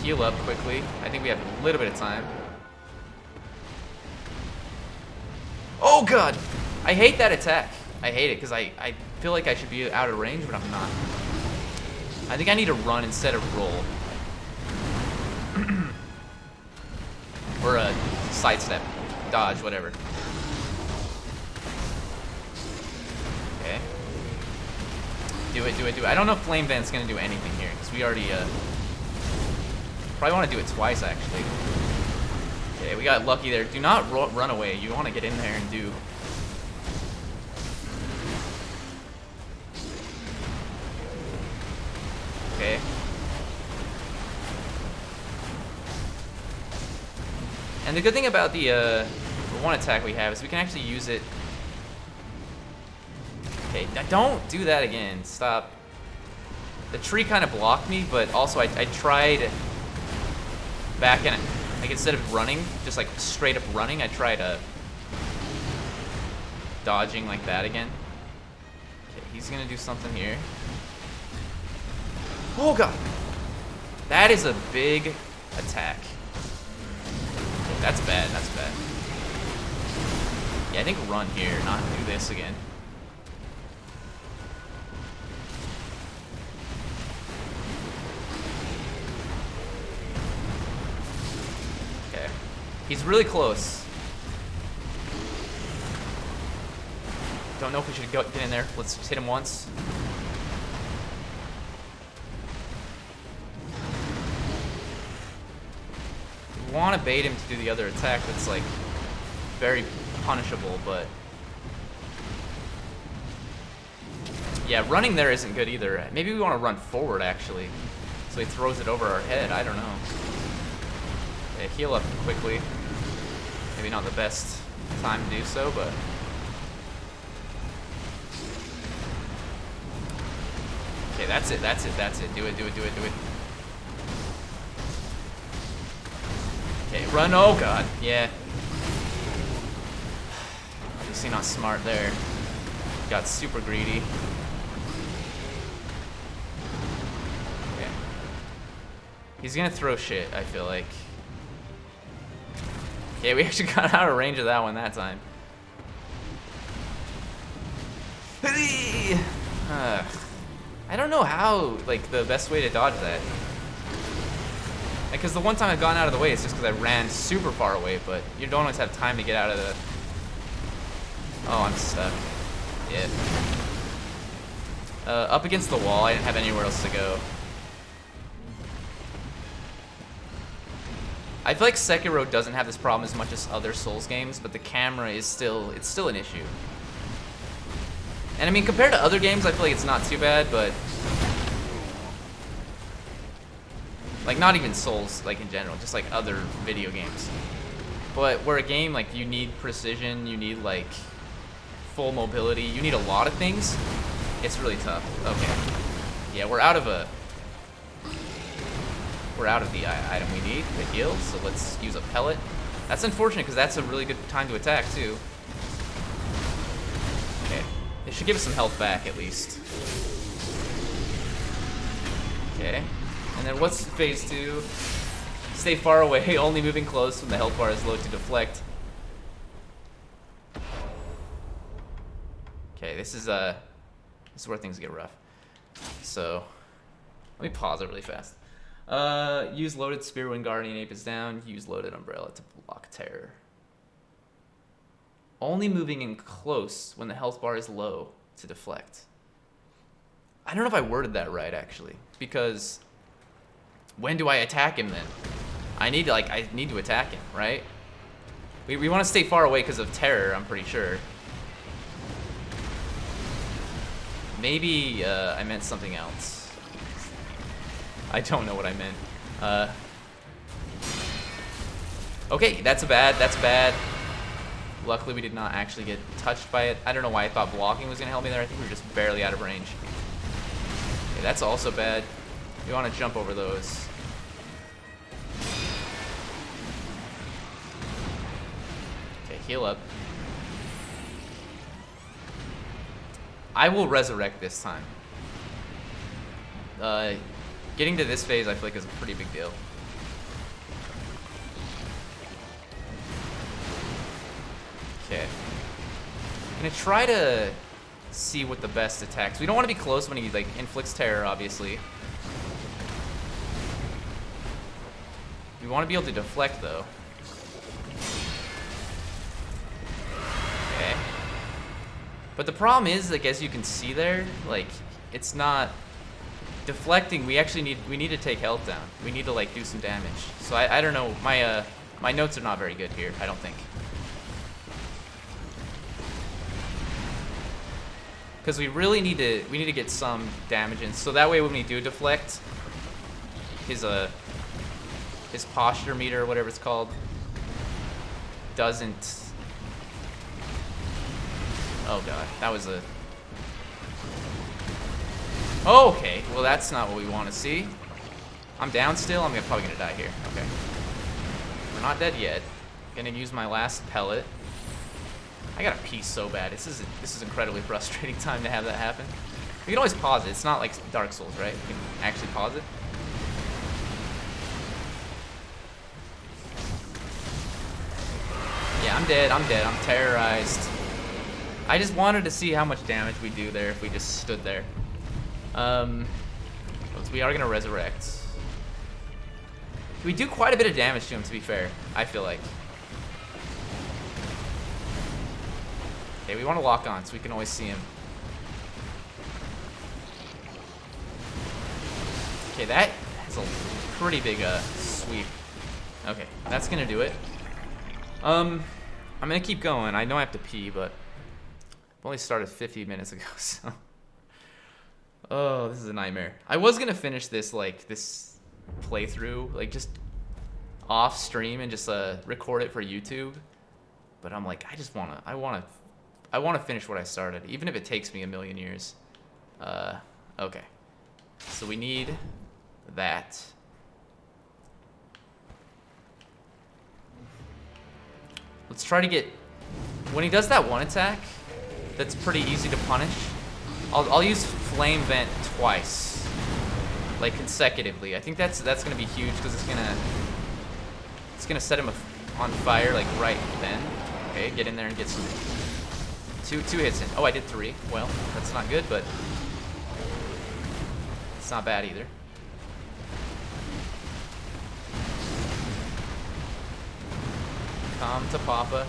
Heal up quickly. I think we have a little bit of time. Oh god! I hate that attack. I hate it because I feel like I should be out of range, but I'm not. I think I need to run instead of roll. Or a sidestep, dodge, whatever. Okay. Do it, do it, do it. I don't know if Flame Vent's gonna do anything here because we already probably want to do it twice actually. Okay, we got lucky there. Do not run away. You want to get in there and do. Okay. And the good thing about the one attack we have is we can actually use it. Okay, now don't do that again. Stop. The tree kind of blocked me, but also I tried back in it. Like instead of running, just like straight up running, I tried dodging like that again. Okay, he's gonna do something here. Oh god! That is a big attack. Okay, that's bad, that's bad. Yeah, I think run here, not do this again. Okay. He's really close. Don't know if we should get in there. Let's just hit him once. We want to bait him to do the other attack that's like very punishable, but yeah, running there isn't good either. Maybe we want to run forward actually, so he throws it over our head. I don't know. Yeah, heal up quickly. Maybe not the best time to do so, but okay, that's it, that's it, that's it. Do it, do it, do it, do it. Okay, run. Oh god, yeah. Obviously not smart there. Got super greedy. Okay. He's gonna throw shit, I feel like. Okay, we actually got out of range of that one that time. I don't know how, like, the best way to dodge that. Because the one time I've gone out of the way, it's just because I ran super far away, but you don't always have time to get out of the... Oh, I'm stuck. Yeah. Up against the wall, I didn't have anywhere else to go. I feel like Sekiro doesn't have this problem as much as other Souls games, but the camera is still an issue. And I mean, compared to other games, I feel like it's not too bad, but like not even Souls, like in general, just like other video games. But where a game, like, you need precision, you need like full mobility, you need a lot of things, it's really tough. Okay. Yeah, we're out of the item we need to heal, so let's use a pellet. That's unfortunate because that's a really good time to attack too. Okay. It should give us some health back at least. Okay. And then what's phase 2? Stay far away, only moving close when the health bar is low to deflect. Okay, this is where things get rough. So, let me pause it really fast. Use loaded spear when guardian ape is down. Use loaded umbrella to block terror. Only moving in close when the health bar is low to deflect. I don't know if I worded that right, actually. Because when do I attack him then? I need to attack him, right? We want to stay far away because of terror, I'm pretty sure. Maybe I meant something else. I don't know what I meant. Okay, that's bad. Luckily we did not actually get touched by it. I don't know why I thought blocking was gonna help me there. I think we were just barely out of range. Okay, that's also bad. We want to jump over those. Okay, heal up. I will resurrect this time. Getting to this phase I feel like is a pretty big deal. Okay. I'm gonna try to see what the best attacks. We don't want to be close when he like inflicts terror, obviously. We want to be able to deflect though. Okay. But the problem is, like, as you can see there, like, it's not deflecting. We actually need to take health down. We need to like do some damage. So I don't know. My notes are not very good here, I don't think. Because we really need to get some damage in. So that way when we do deflect, his posture meter or whatever it's called doesn't. Oh god, that was a. Oh, okay, well that's not what we want to see. I'm down still. I'm probably gonna die here. Okay, we're not dead yet. Gonna use my last pellet. I gotta pee so bad. This is incredibly frustrating time to have that happen. You can always pause it. It's not like Dark Souls, right? You can actually pause it. Yeah, I'm dead. I'm terrorized. I just wanted to see how much damage we do there if we just stood there. We are gonna resurrect. We do quite a bit of damage to him, to be fair, I feel like. Okay, we want to lock on so we can always see him. Okay, that is a pretty big sweep. Okay, that's gonna do it. I'm gonna keep going. I know I have to pee, but I've only started 50 minutes ago, so. Oh, this is a nightmare. I was gonna finish this this playthrough just off stream and just record it for YouTube, but I'm like, I wanna finish what I started, even if it takes me a million years. Okay. So we need that. Let's try to get, when he does that one attack, that's pretty easy to punish. I'll use Flame Vent twice, like consecutively. I think that's gonna be huge because it's gonna set him on fire like right then. Okay, get in there and get some. Two hits in. Oh, I did 3. Well, that's not good, but it's not bad either. Come to Papa.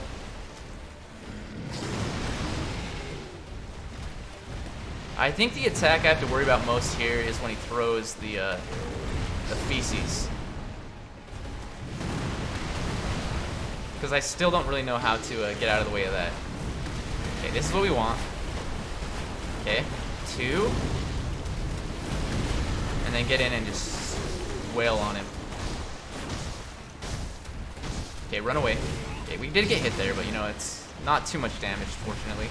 I think the attack I have to worry about most here is when he throws the feces. Because I still don't really know how to get out of the way of that. Okay, this is what we want. Okay, 2. And then get in and just wail on him. Okay, run away. Okay, we did get hit there, but you know, it's not too much damage, fortunately.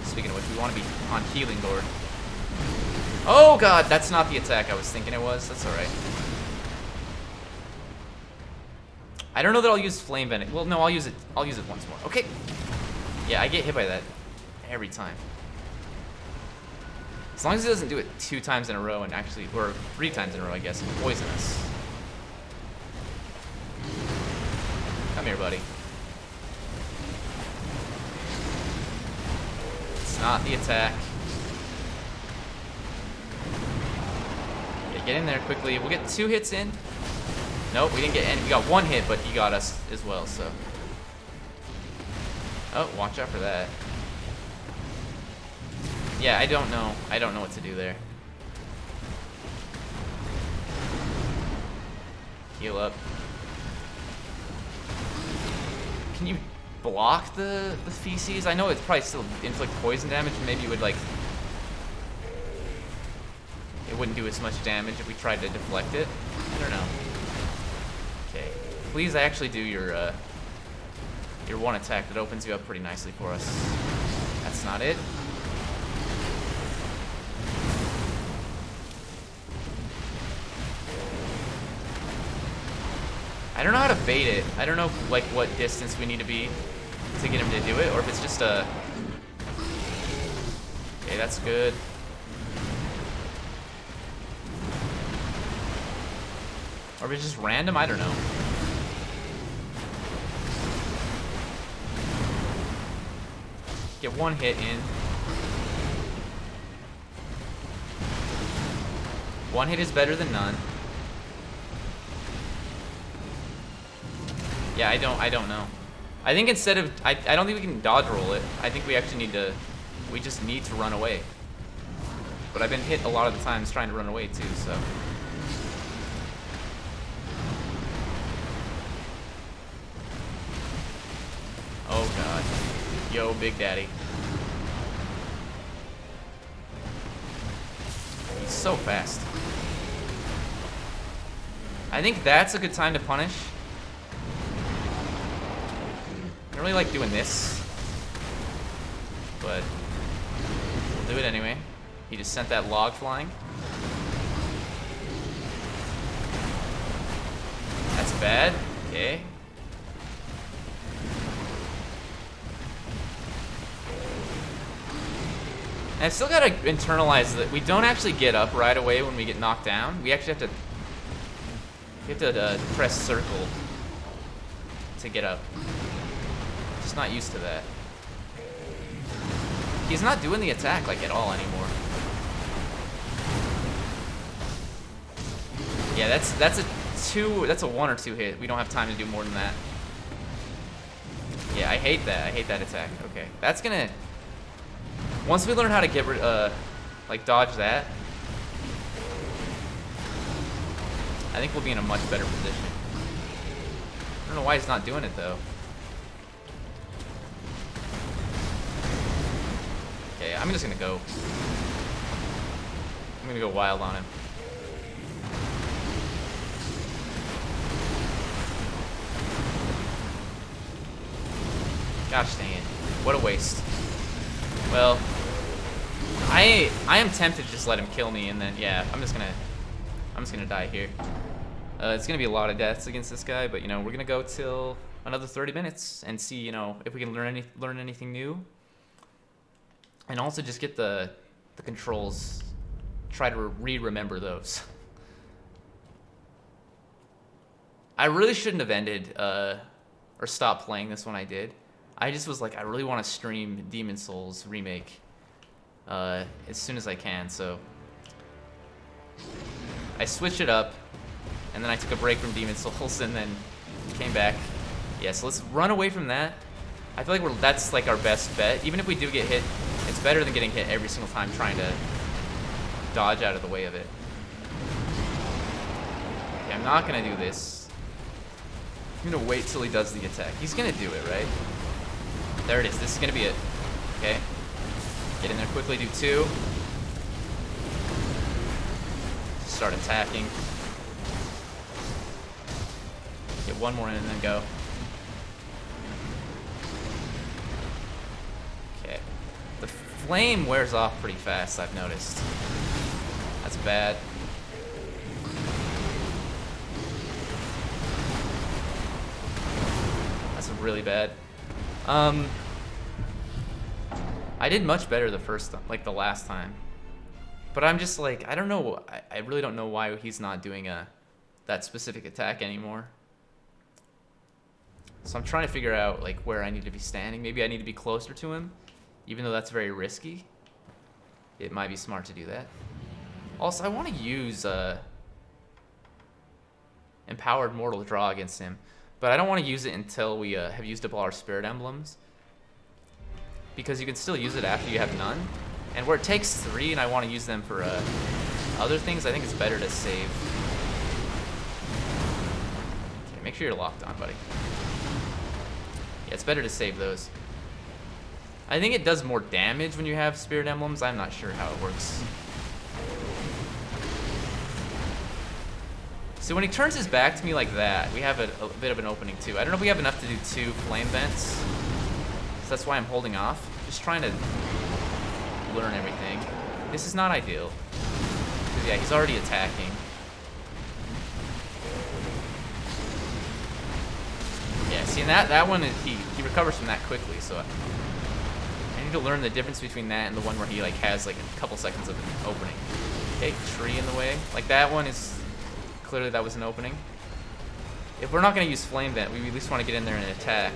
Speaking of which, we want to be on healing board. Oh god, that's not the attack I was thinking it was. That's alright. I don't know that I'll use Flame Vent. Well, no, I'll use it once more. Okay. Yeah, I get hit by that every time. As long as he doesn't do it 2 times in a row and actually, or 3 times in a row, I guess, and poison us. Come here, buddy. It's not the attack. Get in there quickly. We'll get 2 hits in. Nope, we didn't get any. We got 1 hit, but he got us as well, so. Oh, watch out for that. Yeah, I don't know. I don't know what to do there. Heal up. Can you block the feces? I know it's probably still inflict poison damage. Maybe you would like. It wouldn't do as much damage if we tried to deflect it. I don't know. Okay. Please actually do your one attack that opens you up pretty nicely for us. That's not it. I don't know how to bait it. I don't know if, like what distance we need to be to get him to do it, or if it's just a. Okay, that's good. Or if it's just random, I don't know. Get 1 hit in. 1 hit is better than none. Yeah, I don't know. I think instead of, I don't think we can dodge roll it. I think we actually need to, we just need to run away. But I've been hit a lot of the times trying to run away too, so. Oh god. Yo, Big Daddy. He's so fast. I think that's a good time to punish. I don't really like doing this, but we'll do it anyway. He just sent that log flying. That's bad. Okay. And I've still got to internalize that we don't actually get up right away when we get knocked down. We actually have to press circle to get up. Just not used to that. He's not doing the attack like at all anymore. Yeah, that's a 1 or 2 hit. We don't have time to do more than that. Yeah, I hate that. I hate that attack. Okay, that's gonna. Once we learn how to get rid, like dodge that, I think we'll be in a much better position. I don't know why he's not doing it though. Okay, I'm just gonna go. I'm gonna go wild on him. Gosh dang it. What a waste. Well, I am tempted to just let him kill me and then yeah, I'm just gonna die here. It's gonna be a lot of deaths against this guy, but you know, we're gonna go till another 30 minutes and see, you know, if we can learn anything new. And also just get the controls, try to remember those. I really shouldn't have ended or stopped playing this when I did. I just was like, I really want to stream Demon Souls Remake as soon as I can, so I switched it up, and then I took a break from Demon Souls, and then came back. Yeah, so let's run away from that. I feel like that's like our best bet. Even if we do get hit, it's better than getting hit every single time trying to dodge out of the way of it. Okay, I'm not gonna do this. I'm gonna wait till he does the attack. He's gonna do it, right? There it is. This is gonna be it. Okay. Get in there quickly, do 2. Start attacking. Get 1 more in and then go. Okay. The flame wears off pretty fast, I've noticed. That's bad. That's really bad. I did much better the first time, like the last time. But I'm just like, I don't know, I really don't know why he's not doing that specific attack anymore. So I'm trying to figure out like where I need to be standing. Maybe I need to be closer to him, even though that's very risky. It might be smart to do that. Also, I want to use empowered mortal draw against him. But I don't want to use it until we have used up all our spirit emblems. Because you can still use it after you have none. And where it takes 3 and I want to use them for other things, I think it's better to save. Okay, make sure you're locked on, buddy. Yeah, it's better to save those. I think it does more damage when you have spirit emblems. I'm not sure how it works. So when he turns his back to me like that, we have a bit of an opening too. I don't know if we have enough to do 2 flame vents. So that's why I'm holding off. Just trying to learn everything. This is not ideal. Because yeah, he's already attacking. Yeah, see, and that one, he recovers from that quickly, so I need to learn the difference between that and the one where he like has like a couple seconds of an opening. Okay, tree in the way. Like that one is, clearly that was an opening. If we're not going to use flame vent, we at least want to get in there and attack.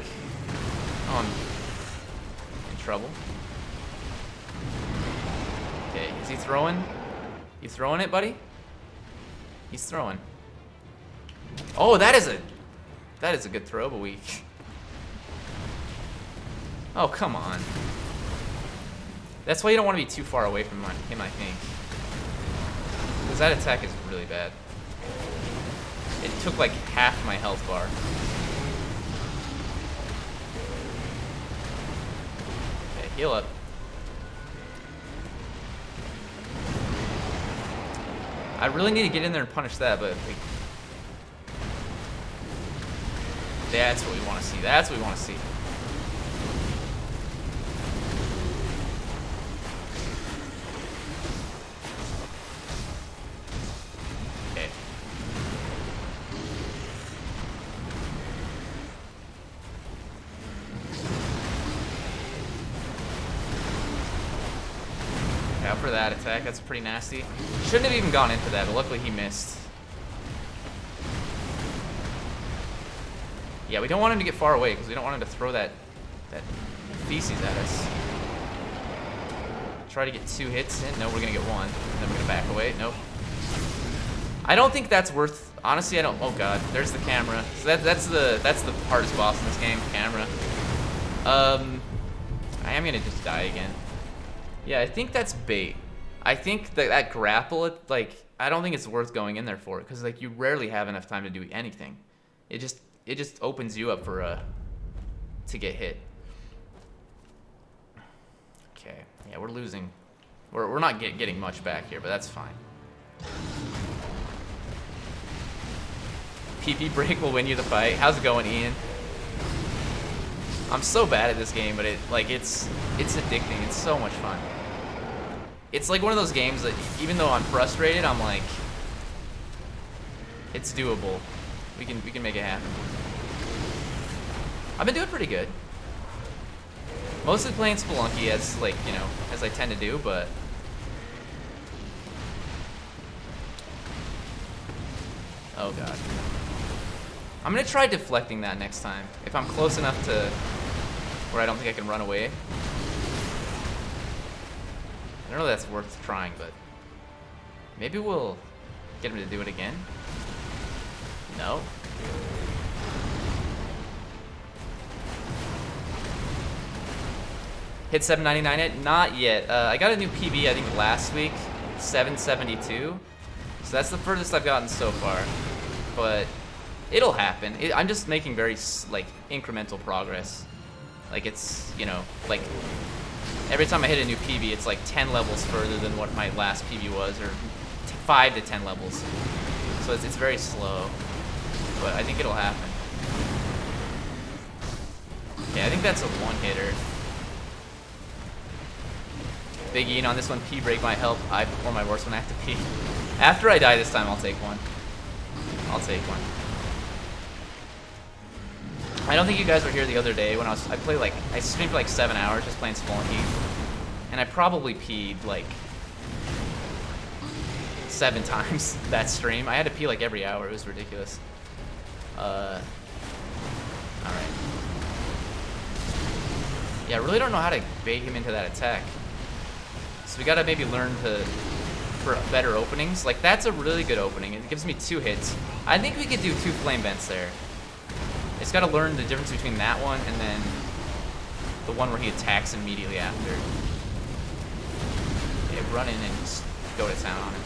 Oh, I'm in trouble. Okay, is he throwing? You throwing it, buddy? He's throwing. Oh, that is a good throw, but weak. Oh, come on. That's why you don't want to be too far away from him, I think. Because that attack is really bad. It took like half my health bar. Okay, heal up. I really need to get in there and punish that, but like, that's what we want to see. That's what we want to see. Okay. Out for that attack. That's pretty nasty. Shouldn't have even gone into that, but luckily he missed. Yeah, we don't want him to get far away because we don't want him to throw that feces at us. Try to get 2 hits in. No, we're gonna get 1. And then we're gonna back away. Nope. I don't think that's worth. Honestly, I don't. Oh god, there's the camera. So that's the hardest boss in this game. Camera. I am gonna just die again. Yeah, I think that's bait. I think that grapple, like, I don't think it's worth going in there for it because like you rarely have enough time to do anything. It just opens you up for to get hit. Okay, yeah, we're losing. We're not getting much back here, but that's fine. PP break will win you the fight. How's it going, Ian? I'm so bad at this game, but it's addicting. It's so much fun. It's like one of those games that even though I'm frustrated, I'm like, it's doable. We can make it happen. I've been doing pretty good. Mostly playing Spelunky as like, you know, as I tend to do, but oh god. I'm gonna try deflecting that next time. If I'm close enough to where I don't think I can run away. I don't know if that's worth trying, but maybe we'll get him to do it again. No. Hit 799 yet? Not yet. I got a new PB, I think, last week. 772. So that's the furthest I've gotten so far. But it'll happen. I'm just making very, like, incremental progress. Like, it's, you know, like, every time I hit a new PB, it's like 10 levels further than what my last PB was, or 5 to 10 levels. So it's very slow. But I think it'll happen. Yeah, I think that's a one-hitter. Big Ian on this one, P break might help. I perform my worst when I have to pee. After I die this time, I'll take one. I'll take one. I don't think you guys were here the other day when I streamed for like 7 hours just playing Spelunky. And I probably peed like 7 times that stream. I had to pee like every hour. It was ridiculous. Alright. Yeah, I really don't know how to bait him into that attack. So we gotta maybe learn for better openings. Like, that's a really good opening. It gives me 2 hits. I think we could do 2 flame vents there. It's got to learn the difference between that one and then the one where he attacks immediately after. Yeah, run in and just go to town on him.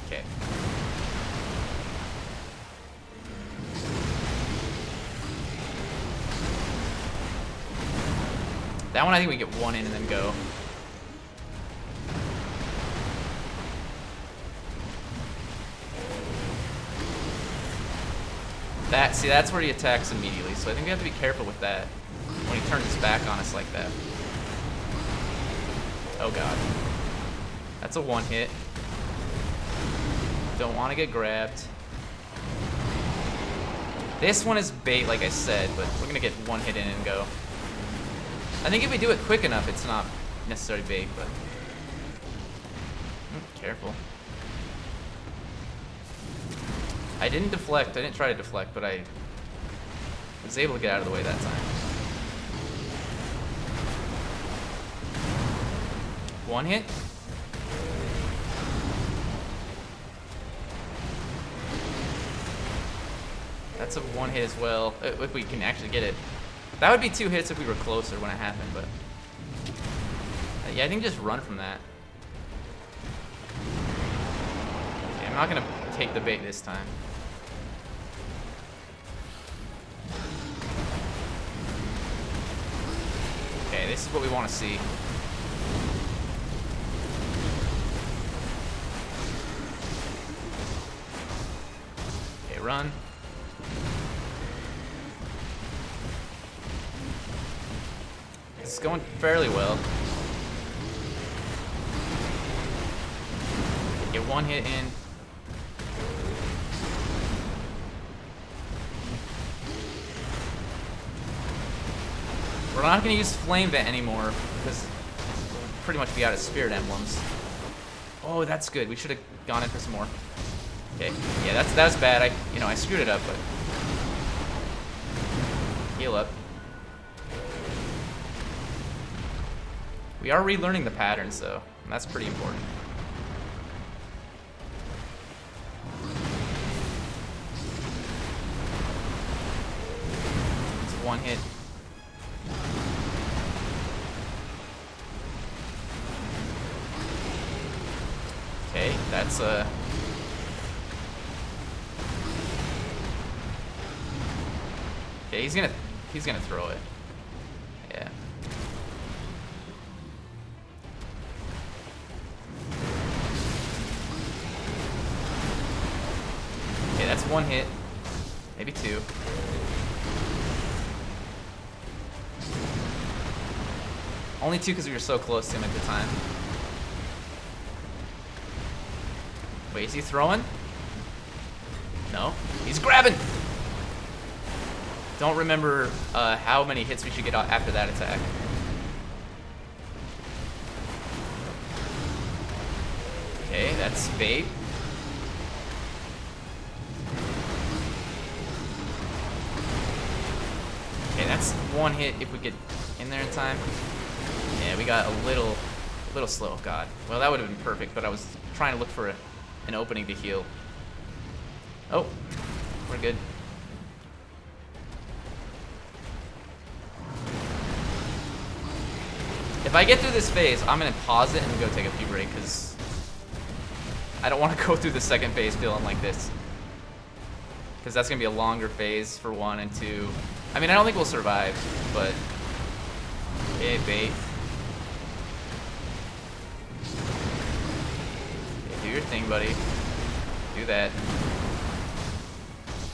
Okay. That one I think we get 1 in and then go. See, that's where he attacks immediately, so I think we have to be careful with that when he turns his back on us like that. Oh god. That's a 1 hit. Don't want to get grabbed. This one is bait, like I said, but we're going to get 1 hit in and go. I think if we do it quick enough, it's not necessarily bait, but... careful. I didn't deflect. I didn't try to deflect, but I was able to get out of the way that time. 1 hit. That's a 1 hit as well, if we can actually get it. That would be 2 hits if we were closer when it happened, but... yeah, I think just run from that. Okay, I'm not going to take the bait this time. Okay, this is what we want to see. Okay, run. It's going fairly well. Get 1 hit in. We're not going to use Flame Vent anymore because we'll pretty much be out of Spirit Emblems. Oh, that's good. We should have gone in for some more. Okay, yeah, that was bad. I screwed it up, but heal up. We are relearning the patterns, though, and that's pretty important. It's 1 hit. Okay, that's okay, he's gonna throw it. Yeah. Okay, that's 1 hit. Maybe 2. Only 2 because we were so close to him at the time. Wait, is he throwing? No. He's grabbing! Don't remember how many hits we should get after that attack. Okay, that's bait. Okay, that's 1 hit if we get in there in time. Yeah, we got a little slow. God. Well, that would have been perfect, but I was trying to look for an opening to heal. Oh, we're good. If I get through this phase, I'm gonna pause it and go take a pee break because I don't want to go through the second phase feeling like this. Because that's gonna be a longer phase for 1 and 2. I mean, I don't think we'll survive, but okay, bait. Okay, do your thing, buddy. Do that.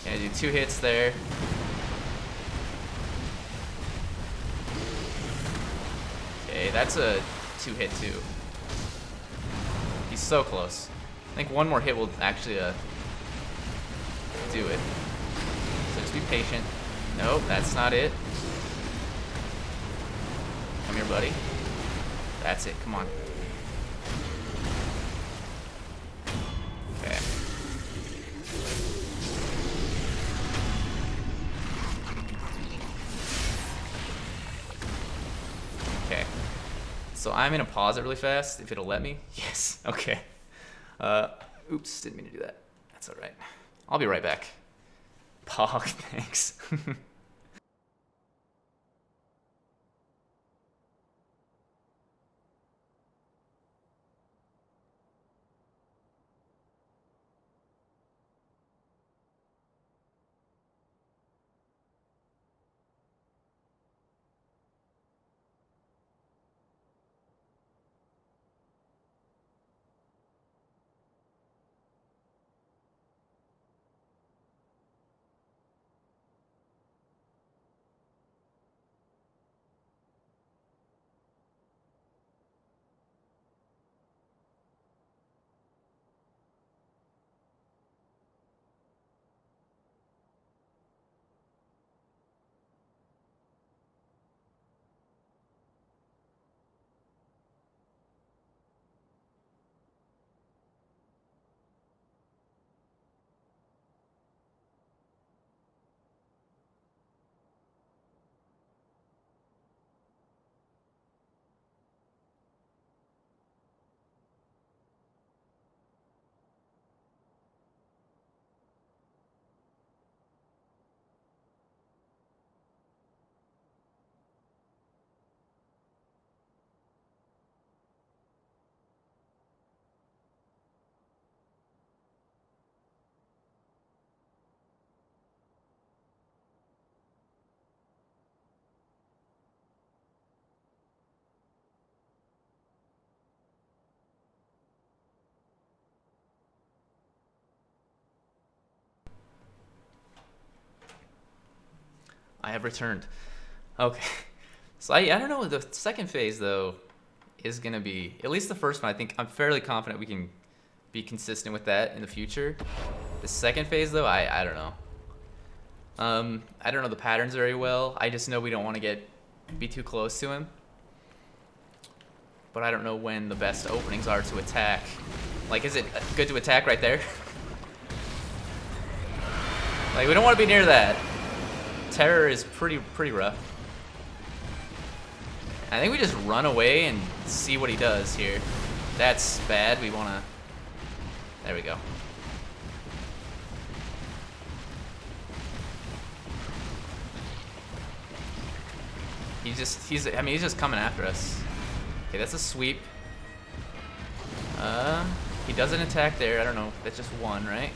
Gonna do 2 hits there. Okay, that's a 2 hit too. He's so close. I think 1 more hit will actually do it. So just be patient. Nope, that's not it. Come here, buddy. That's it, come on. Okay. Okay. So I'm gonna pause it really fast, if it'll let me. Yes, okay. Oops, didn't mean to do that. That's alright. I'll be right back. Pog, thanks. I have returned. Okay. So I don't know. The second phase, though, is going to be, at least the first one, I think I'm fairly confident we can be consistent with that in the future. The second phase, though, I don't know. I don't know the patterns very well. I just know we don't want to be too close to him. But I don't know when the best openings are to attack. Like, is it good to attack right there? Like, we don't want to be near that. Terror is pretty rough. I think we just run away and see what he does here. That's bad. We want to... There we go. He's just coming after us. Okay, that's a sweep. He doesn't attack there. I don't know. That's just one, right?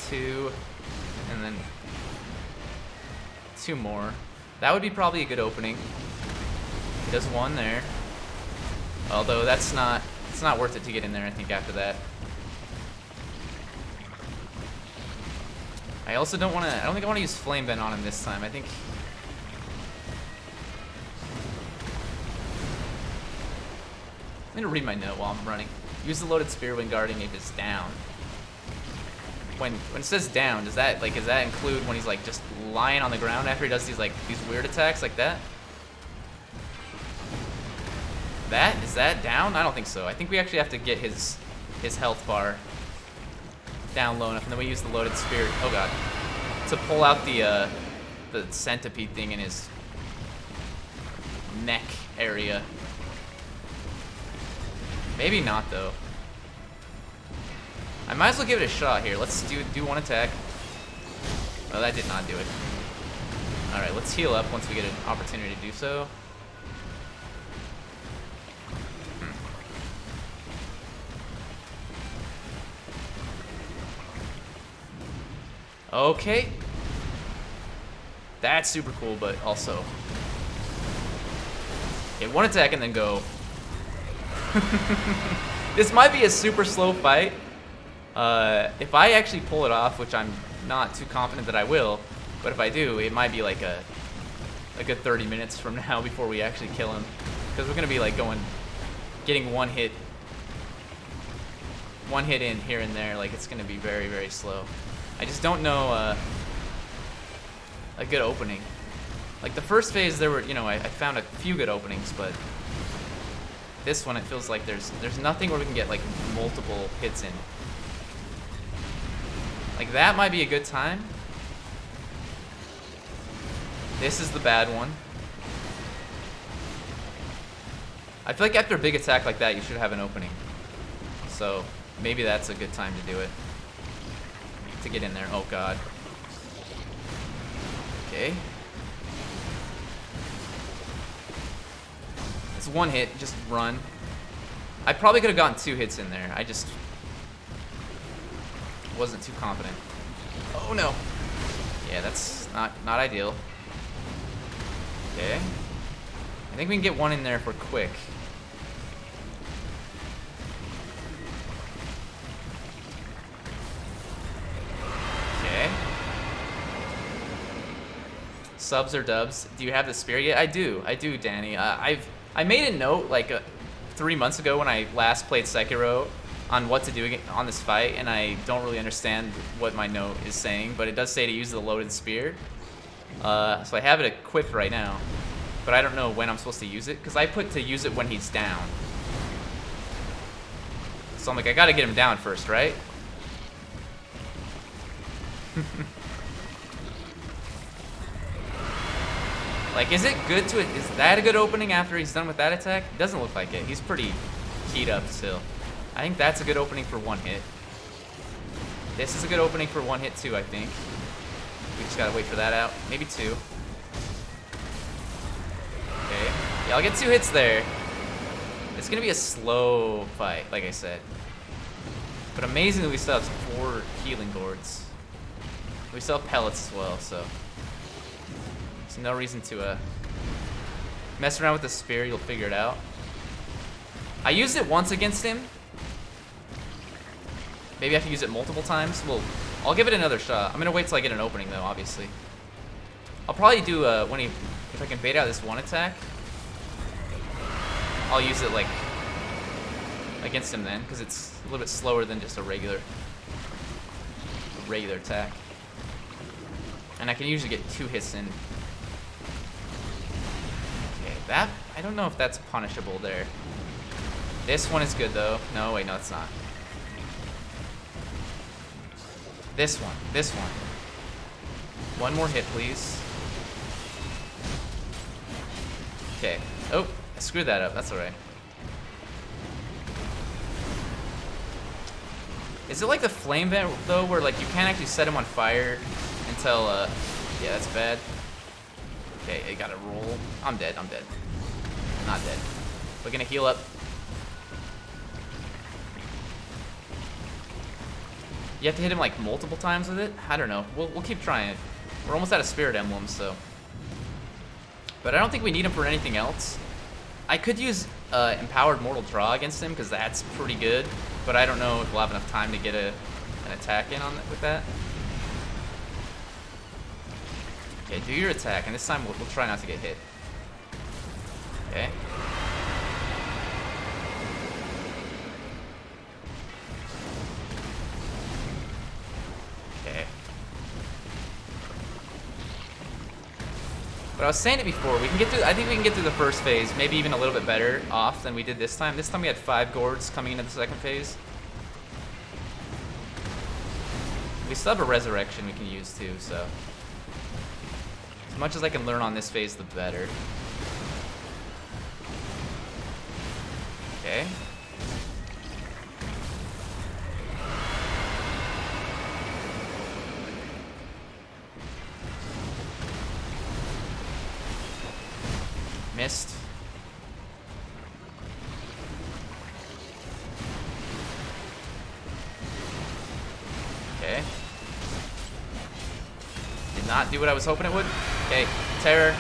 Two, and then two more. That would be probably a good opening. He does one there. Although it's not worth it to get in there, I think, after that. I also don't think I want to use Flame Vent on him this time. I think I'm gonna read my note while I'm running. Use the loaded spear when guarding if it's down. When it says down, does that include when he's like just lying on the ground after he does these weird attacks like that? Is that down? I don't think so. I think we actually have to get his health bar down low enough, and then we use the loaded spear. Oh god, to pull out the centipede thing in his neck area. Maybe not though. I might as well give it a shot here. Let's do one attack. Oh, that did not do it. Alright, let's heal up once we get an opportunity to do so. Okay. That's super cool, but also... Okay, one attack and then go. This might be a super slow fight. If I actually pull it off, which I'm not too confident that I will, but if I do, it might be like a good 30 minutes from now before we actually kill him. Because we're going to be like getting one hit in here and there. Like, it's going to be very, very slow. I just don't know a good opening. Like the first phase, there were, I found a few good openings, but this one, it feels like there's nothing where we can get like multiple hits in. Like that might be a good time. This is the bad one. I feel like after a big attack like that, you should have an opening. So maybe that's a good time to do it. To get in there. Oh god. Okay. It's one hit, just run. I probably could have gotten 2 hits in there. I just wasn't too confident. Oh no. Yeah, that's not ideal. Okay. I think we can get one in there if we're quick. Okay. Subs or dubs? Do you have the spear yet? I do, Danny. I made a note like 3 months ago when I last played Sekiro on what to do on this fight, and I don't really understand what my note is saying, but it does say to use the loaded spear. So I have it equipped right now, but I don't know when I'm supposed to use it, because I put to use it when he's down. So I'm like, I gotta get him down first, right? Like, is that a good opening after he's done with that attack? It doesn't look like it. He's pretty keyed up still. I think that's a good opening for 1 hit. This is a good opening for 1 hit too, I think. We just gotta wait for that out. Maybe 2. Okay. Yeah, I'll get 2 hits there. It's gonna be a slow fight, like I said. But amazingly, we still have 4 healing gourds. We still have pellets as well, so there's no reason to mess around with the spear. You'll figure it out. I used it once against him. Maybe I have to use it multiple times. Well, I'll give it another shot. I'm gonna wait till I get an opening though, obviously. I'll probably do if I can bait out this one attack, I'll use it like against him then, because it's a little bit slower than just a regular attack. And I can usually get 2 hits in. Okay, that, I don't know if that's punishable there. This one is good though. No, wait, no, it's not. This one. One more hit, please. Okay. Oh, I screwed that up. That's alright. Is it like the flame vent though, where like you can't actually set him on fire until yeah, that's bad. Okay, I gotta roll. I'm dead. Not dead. We're gonna heal up. You have to hit him like multiple times with it? I don't know. We'll keep trying it. We're almost out of spirit emblems, so. But I don't think we need him for anything else. I could use empowered mortal draw against him, because that's pretty good. But I don't know if we'll have enough time to get an attack in with that. Okay, do your attack, and this time we'll try not to get hit. Okay. Okay. But I was saying it before, we can get through. I think we can get through the first phase, maybe even a little bit better off than we did this time. This time we had 5 gourds coming into the second phase. We still have a resurrection we can use too, so. As much as I can learn on this phase, the better. Okay. Missed. Okay. Did not do what I was hoping it would. Okay, terror.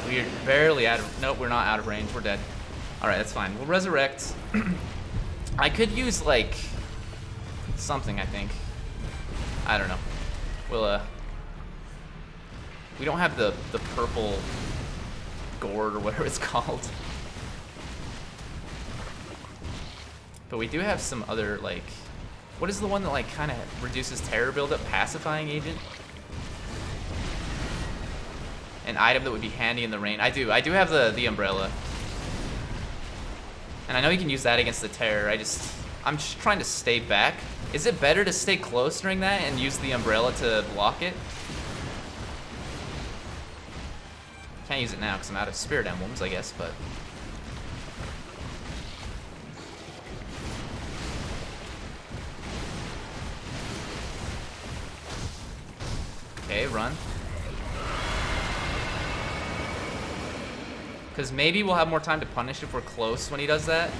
We're barely out of, nope, we're not out of range. We're dead. Alright, that's fine. We'll resurrect. I could use, like, something, I think. I don't know. We'll, we don't have the purple gourd or whatever it's called. But we do have some other, like, what is the one that, like, kind of reduces terror buildup? Pacifying agent? An item that would be handy in the rain. I do have the umbrella. And I know you can use that against the terror. I'm just trying to stay back. Is it better to stay close during that and use the umbrella to block it? Can't use it now because I'm out of spirit emblems, I guess, but... Okay, run. Because maybe we'll have more time to punish if we're close when he does that.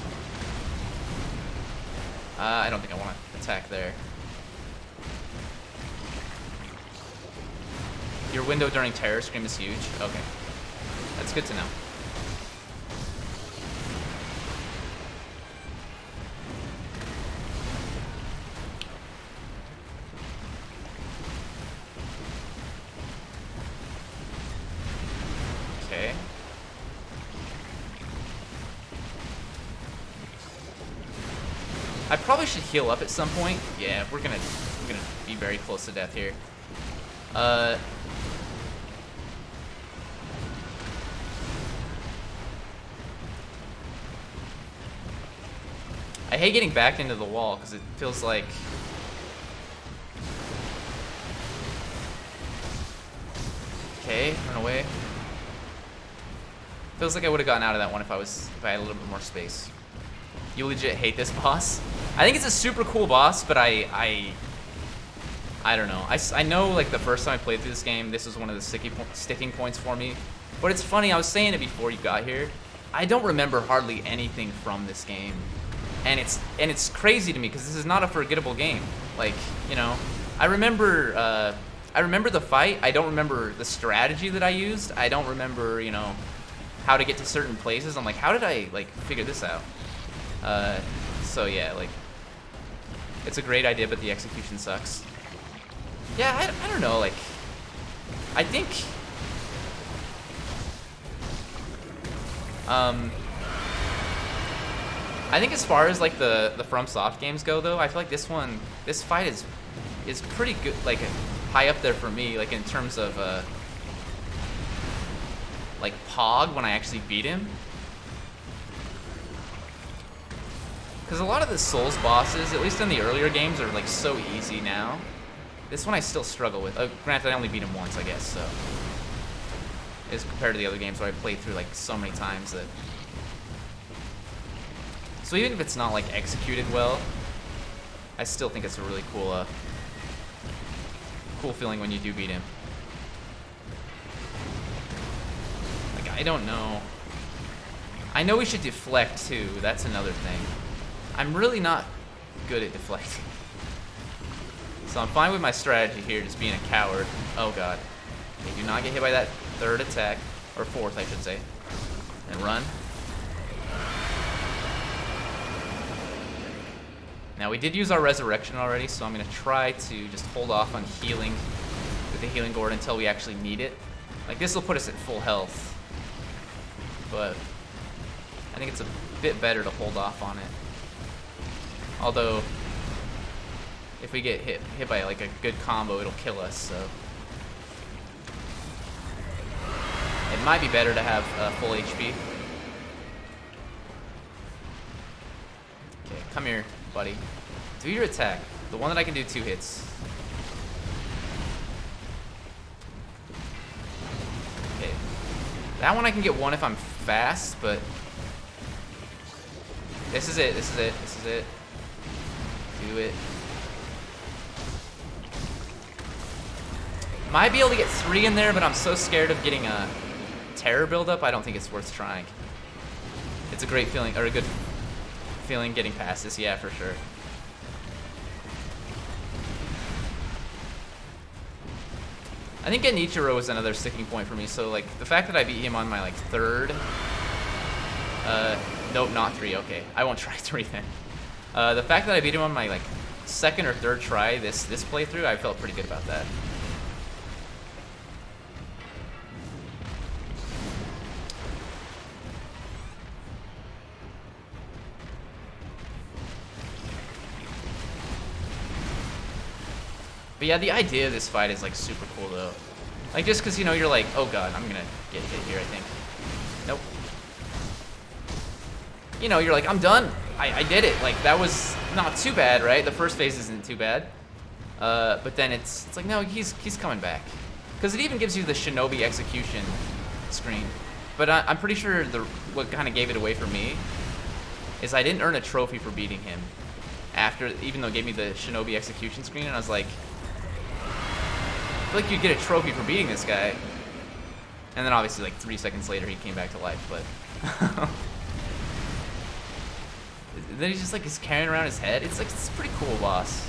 I don't think I want to attack there. Your window during Terror Scream is huge. Okay. That's good to know. Okay. I probably should heal up at some point. Yeah, we're gonna be very close to death here. I hate getting back into the wall because it feels like okay, run away. Feels like I would have gotten out of that one if I had a little bit more space. You legit hate this boss? I think it's a super cool boss, but I don't know. I know like the first time I played through this game, this was one of the sticking points for me. But it's funny, I was saying it before you got here. I don't remember hardly anything from this game. And it's crazy to me because this is not a forgettable game. Like, you know, I remember the fight. I don't remember the strategy that I used. I don't remember, you know, how to get to certain places. I'm like, how did I like figure this out? So yeah, like, it's a great idea, but the execution sucks. Yeah, I don't know, like, I think, as far as like the FromSoft games go, though, I feel like this fight is pretty good, like high up there for me, like in terms of like Pog when I actually beat him. Because a lot of the Souls bosses, at least in the earlier games, are like so easy now. This one I still struggle with. Granted, I only beat him once, I guess, so. As compared to the other games where I played through like so many times that. So even if it's not like executed well, I still think it's a really cool, cool feeling when you do beat him. Like, I don't know. I know we should deflect too, that's another thing. I'm really not good at deflecting. So I'm fine with my strategy here, just being a coward. Oh god. Okay, do not get hit by that third attack, or fourth I should say. And run. Now we did use our resurrection already, so I'm gonna try to just hold off on healing with the healing gourd until we actually need it. Like, this will put us at full health. But I think it's a bit better to hold off on it. Although, if we get hit by like a good combo, it'll kill us, so. It might be better to have full HP. Okay, come here, buddy. Do your attack. The one that I can do 2 hits. Okay. That one I can get 1 if I'm fast, but this is it, this is it, this is it. Do it. Might be able to get 3 in there, but I'm so scared of getting a terror buildup, I don't think it's worth trying. It's a great feeling, or a good feeling getting past this, yeah, for sure. I think Genichiro was another sticking point for me, so like, the fact that I beat him on my like 3rd, nope, not 3, okay. I won't try 3 then. The fact that I beat him on my like 2nd or 3rd try this playthrough, I felt pretty good about that. But yeah, the idea of this fight is like super cool though. Like, just because, you know, you're like, oh god, I'm gonna get hit here, I think. Nope. You know, you're like, I'm done. I did it. Like, that was not too bad, right? The first phase isn't too bad. But then it's like, no, he's coming back. Because it even gives you the shinobi execution screen. But I'm pretty sure what kind of gave it away for me is I didn't earn a trophy for beating him after, even though it gave me the Shinobi execution screen, and I was like, I feel like you'd get a trophy for beating this guy. And then obviously like 3 seconds later he came back to life, but then he's just like, he's carrying around his head. It's like, it's a pretty cool boss.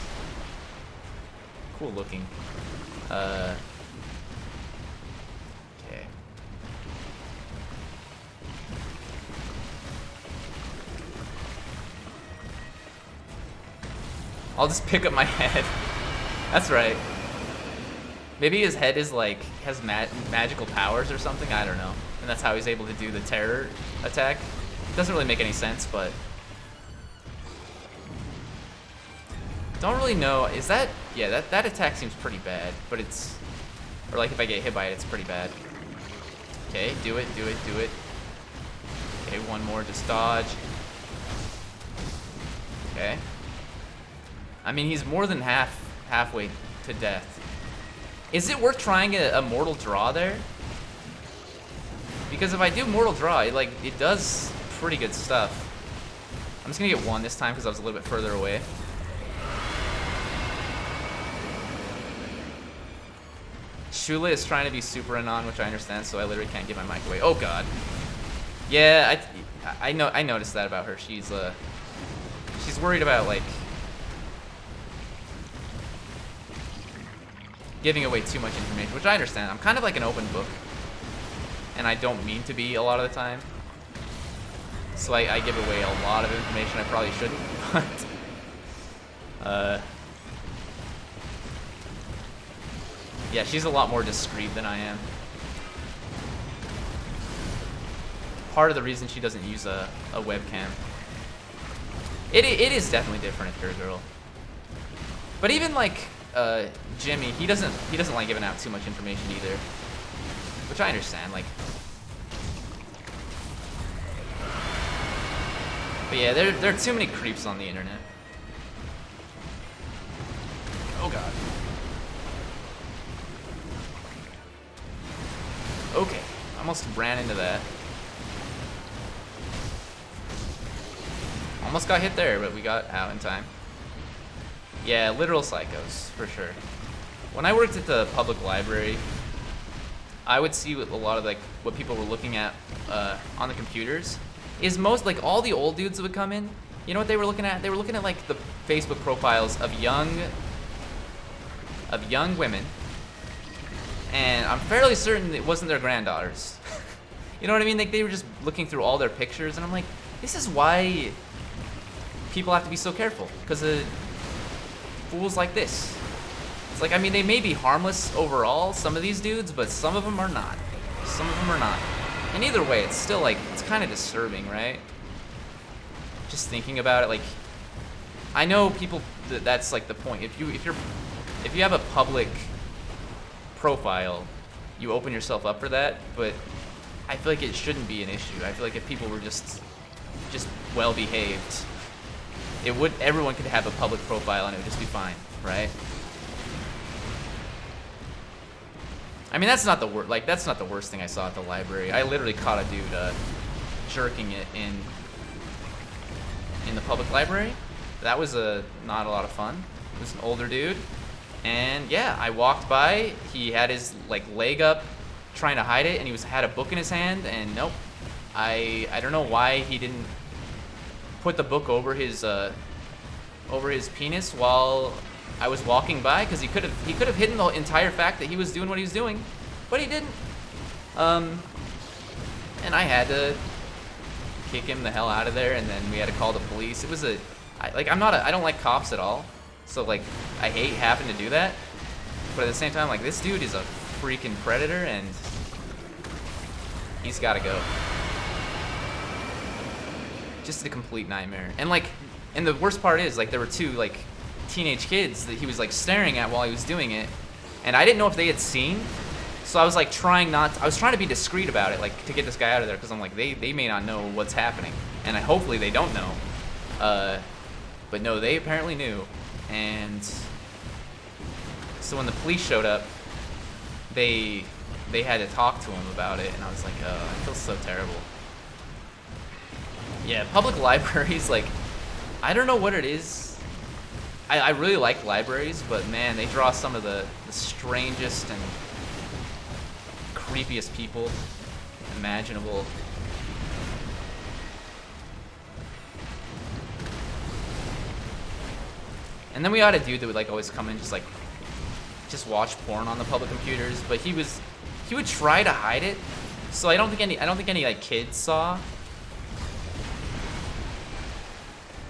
Cool looking. Okay. I'll just pick up my head. That's right. Maybe his head is like, has magical powers or something, I don't know. And that's how he's able to do the terror attack. It doesn't really make any sense, but don't really know. Is that, yeah, that attack seems pretty bad, but it's, or like if I get hit by it, it's pretty bad. Okay, do it, do it, do it. Okay, one more, just dodge. Okay. I mean, he's more than halfway to death. Is it worth trying a mortal draw there? Because if I do mortal draw, it does pretty good stuff. I'm just gonna get one this time because I was a little bit further away. Shula is trying to be super anon, which I understand, so I literally can't give my mic away. Oh god. Yeah, I noticed that about her. She's worried about like giving away too much information, which I understand. I'm kind of like an open book, and I don't mean to be a lot of the time. So I give away a lot of information I probably shouldn't, but yeah, she's a lot more discreet than I am. Part of the reason she doesn't use a webcam. It is definitely different if you're a girl. But even like Jimmy, he doesn't like giving out too much information either, which I understand. Like, but yeah, there are too many creeps on the internet. Oh god. Okay, almost ran into that. Almost got hit there, but we got out in time. Yeah, literal psychos, for sure. When I worked at the public library, I would see a lot of like what people were looking at on the computers. Is most like all the old dudes that would come in. You know what they were looking at? They were looking at like the Facebook profiles of young women, and I'm fairly certain it wasn't their granddaughters. You know what I mean? Like they were just looking through all their pictures, and I'm like, this is why people have to be so careful, because of fools like this. It's like, I mean, they may be harmless overall, some of these dudes, but some of them are not. Some of them are not. And either way, it's still like, it's kind of disturbing, right? Just thinking about it, like, I know people, that's like the point. If you have a public profile, you open yourself up for that, but I feel like it shouldn't be an issue. I feel like if people were just well behaved, everyone could have a public profile and it would just be fine, right? I mean, that's not the worst thing I saw at the library. I literally caught a dude jerking it in the public library. That was not a lot of fun. It was an older dude, and yeah, I walked by. He had his like leg up, trying to hide it, and he had a book in his hand. And nope, I don't know why he didn't put the book over his penis while I was walking by, because he could have hidden the entire fact that he was doing what he was doing, but he didn't. And I had to kick him the hell out of there, and then we had to call the police. It was I don't like cops at all, so like I hate having to do that, but at the same time, like, this dude is a freaking predator, and he's got to go. Just a complete nightmare. And the worst part is, like, there were two like teenage kids that he was like staring at while he was doing it, and I didn't know if they had seen, so I was like trying to be discreet about it, like, to get this guy out of there, because I'm like, they may not know what's happening, and hopefully they don't know, but no, they apparently knew. And so when the police showed up, they they had to talk to him about it, and I was like, oh, I feel so terrible. Yeah, public libraries, like, I don't know what it is. I really like libraries, but man, they draw some of the strangest and creepiest people imaginable. And then we had a dude that would like always come in just watch porn on the public computers, but he would try to hide it. So I don't think any like kids saw.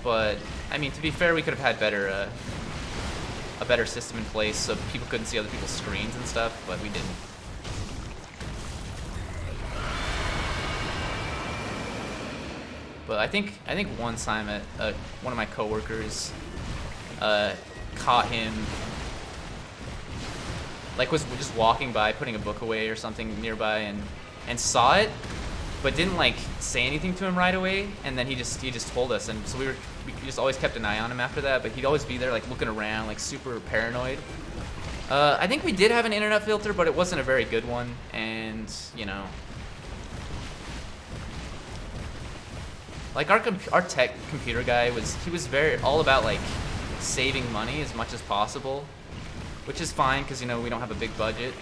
But I mean, to be fair, we could have had a better system in place so people couldn't see other people's screens and stuff, but we didn't. But I think one time one of my coworkers caught him, like was just walking by, putting a book away or something nearby, and saw it, but didn't like say anything to him right away. And then he just told us, and so we just always kept an eye on him after that. But he'd always be there like looking around, like super paranoid. I think we did have an internet filter, but it wasn't a very good one, and you know. Like our tech computer guy was very all about like saving money as much as possible, which is fine because, you know, we don't have a big budget,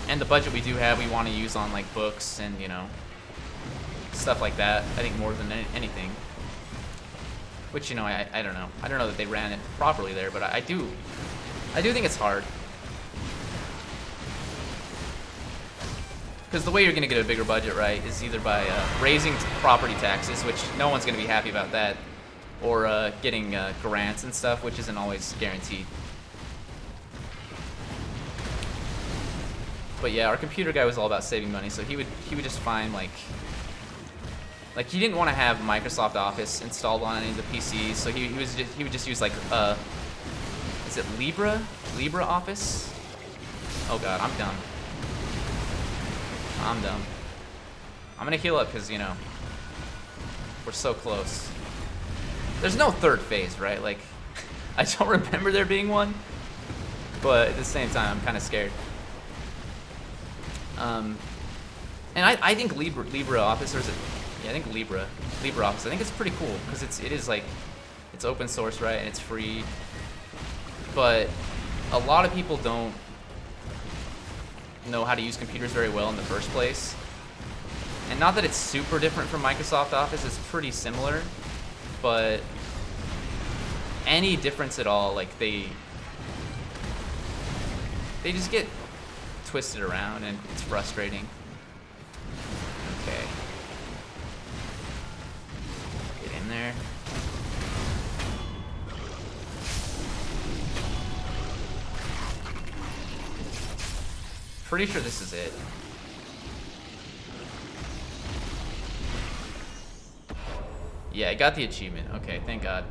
and the budget we do have we want to use on like books and, you know, stuff like that. I think more than anything, which, you know, I don't know that they ran it properly there, but I do think it's hard. Because the way you're going to get a bigger budget, right, is either by raising property taxes, which no one's going to be happy about that, or getting grants and stuff, which isn't always guaranteed. But yeah, our computer guy was all about saving money, so he would just find like he didn't want to have Microsoft Office installed on any of the PCs, so he would just use like is it LibreOffice? Oh god, I'm dumb. I'm gonna heal up because, you know, we're so close. There's no third phase, right? Like, I don't remember there being one, but at the same time, I'm kind of scared. And I think LibreOffice, or is it? Yeah, I think LibreOffice. I think it's pretty cool because it is like, it's open source, right? And it's free. But a lot of people don't know how to use computers very well in the first place. And not that it's super different from Microsoft Office, it's pretty similar, but any difference at all, like they just get twisted around and it's frustrating. Okay. Get in there. Pretty sure this is it. Yeah, I got the achievement. Okay, thank God.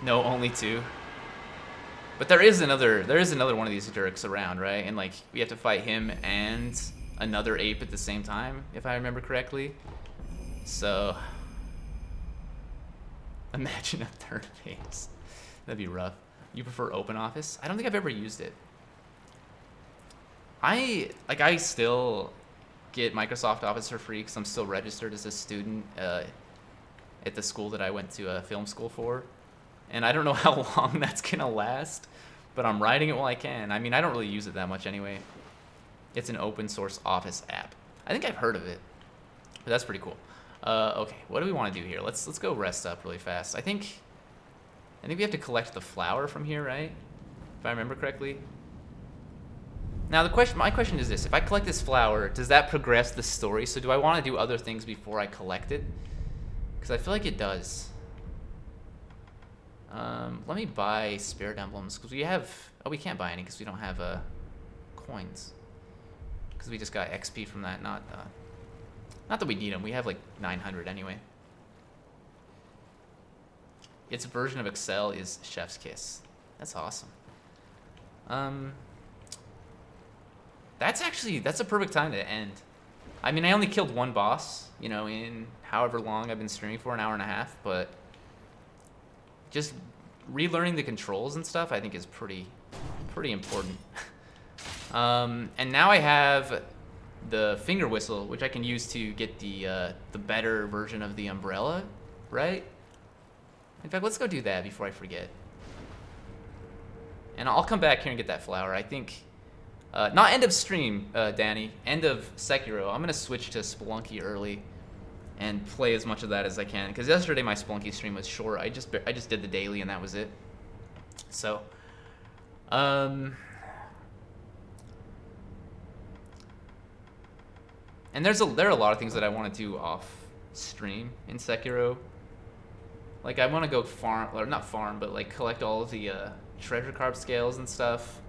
No, only 2. But there is another one of these jerks around, right? And like we have to fight him and another ape at the same time, if I remember correctly. So imagine a third phase. That'd be rough. You prefer open office? I don't think I've ever used it. I still get Microsoft Office for free because I'm still registered as a student at the school that I went to film school for. And I don't know how long that's gonna last, but I'm riding it while I can. I mean, I don't really use it that much anyway. It's an open source Office app. I think I've heard of it, but that's pretty cool. Okay, what do we want to do here? Let's go rest up really fast. I think we have to collect the flower from here, right? If I remember correctly. Now my question is this: if I collect this flower, does that progress the story? So do I want to do other things before I collect it? Because I feel like it does. Let me buy spirit emblems because we have. Oh, we can't buy any because we don't have coins. Because we just got XP from that. Not that we need them. We have like 900 anyway. Its version of Excel is Chef's Kiss. That's awesome. That's a perfect time to end. I mean, I only killed one boss, you know, in however long I've been streaming for, an hour and a half, but just relearning the controls and stuff I think is pretty Pretty important. And now I have the finger whistle, which I can use to get the better version of the umbrella, right? In fact, let's go do that before I forget. And I'll come back here and get that flower. I think, not end of stream, Danny. End of Sekiro. I'm gonna switch to Spelunky early and play as much of that as I can. Because yesterday my Spelunky stream was short. I just did the daily and that was it. So, and there are a lot of things that I want to do off stream in Sekiro. Like I want to go farm, or not farm, but like collect all of the treasure carp scales and stuff,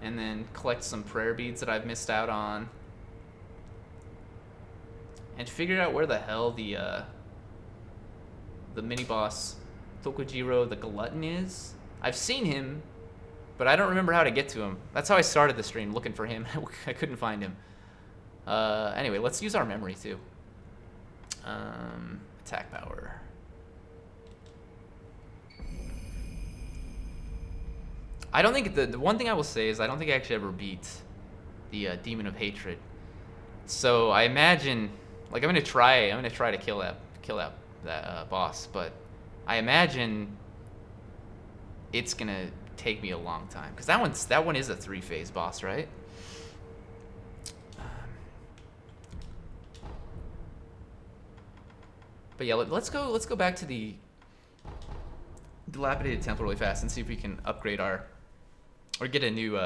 and then collect some prayer beads that I've missed out on, and figure out where the hell the mini boss Tokujiro the Glutton is. I've seen him, but I don't remember how to get to him. That's how I started the stream, looking for him. I couldn't find him. Anyway, let's use our memory too. Attack power. I don't think the one thing I will say is I don't think I actually ever beat the Demon of Hatred. So I imagine, like I'm gonna try to kill that boss, but I imagine it's gonna take me a long time because that one is a 3-phase boss, right? But yeah, let's go back to the dilapidated temple really fast and see if we can upgrade our or get a new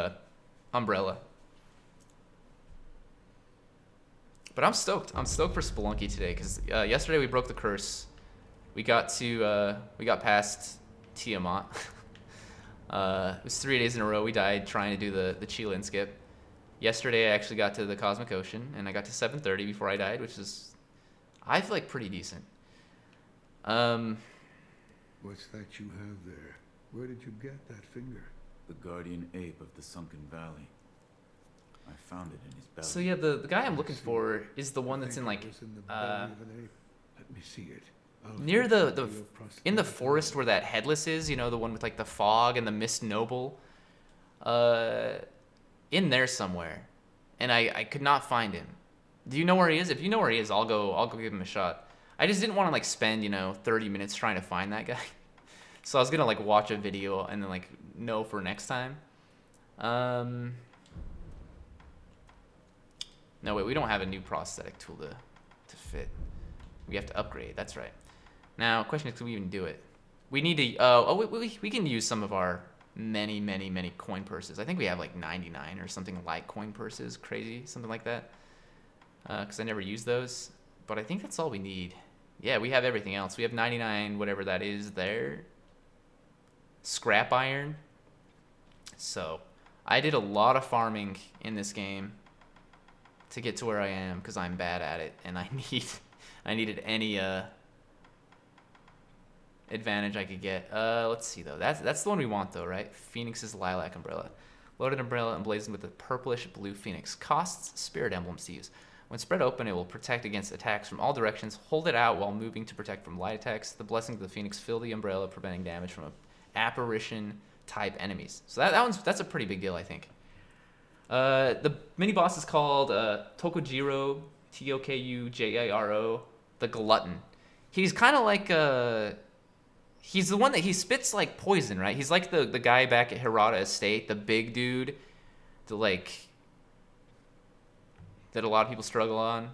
umbrella. But I'm stoked. I'm stoked for Spelunky today because yesterday we broke the curse. We got past Tiamat. It was 3 days in a row we died trying to do the Chilin skip. Yesterday I actually got to the Cosmic Ocean and I got to 730 before I died, which is I feel like pretty decent. What's that you have there? Where did you get that finger? The guardian ape of the sunken valley. I found it in his belly. So yeah, the guy I'm looking for is the one that's in like Let me see it. near in the forest where that headless is, you know, the one with like the fog and the mist noble. In there somewhere. And I could not find him. Do you know where he is? If you know where he is, I'll go give him a shot. I just didn't want to like spend, 30 minutes trying to find that guy. So I was gonna like watch a video and then like know for next time. No wait, we don't have a new prosthetic tool to fit. We have to upgrade. That's right. Now, question is, can we even do it? We need to. We can use some of our many coin purses. I think we have like 99 or something like coin purses. Crazy, something like that. Because I never use those. But I think that's all we need. Yeah, we have everything else. We have 99, whatever that is there. Scrap iron. So, I did a lot of farming in this game to get to where I am because I'm bad at it and I needed any advantage I could get. Let's see though. That's the one we want though, right? Phoenix's lilac umbrella. Loaded umbrella emblazoned with a purplish blue phoenix. Costs spirit emblems to use. When spread open, it will protect against attacks from all directions. Hold it out while moving to protect from light attacks. The blessings of the phoenix fill the umbrella, preventing damage from apparition type enemies. So that's a pretty big deal, I think. The mini boss is called Tokujiro, Tokujiro, the Glutton. He's kind of like he's the one that he spits like poison, right? He's like the guy back at Hirata Estate, the big dude, that a lot of people struggle on,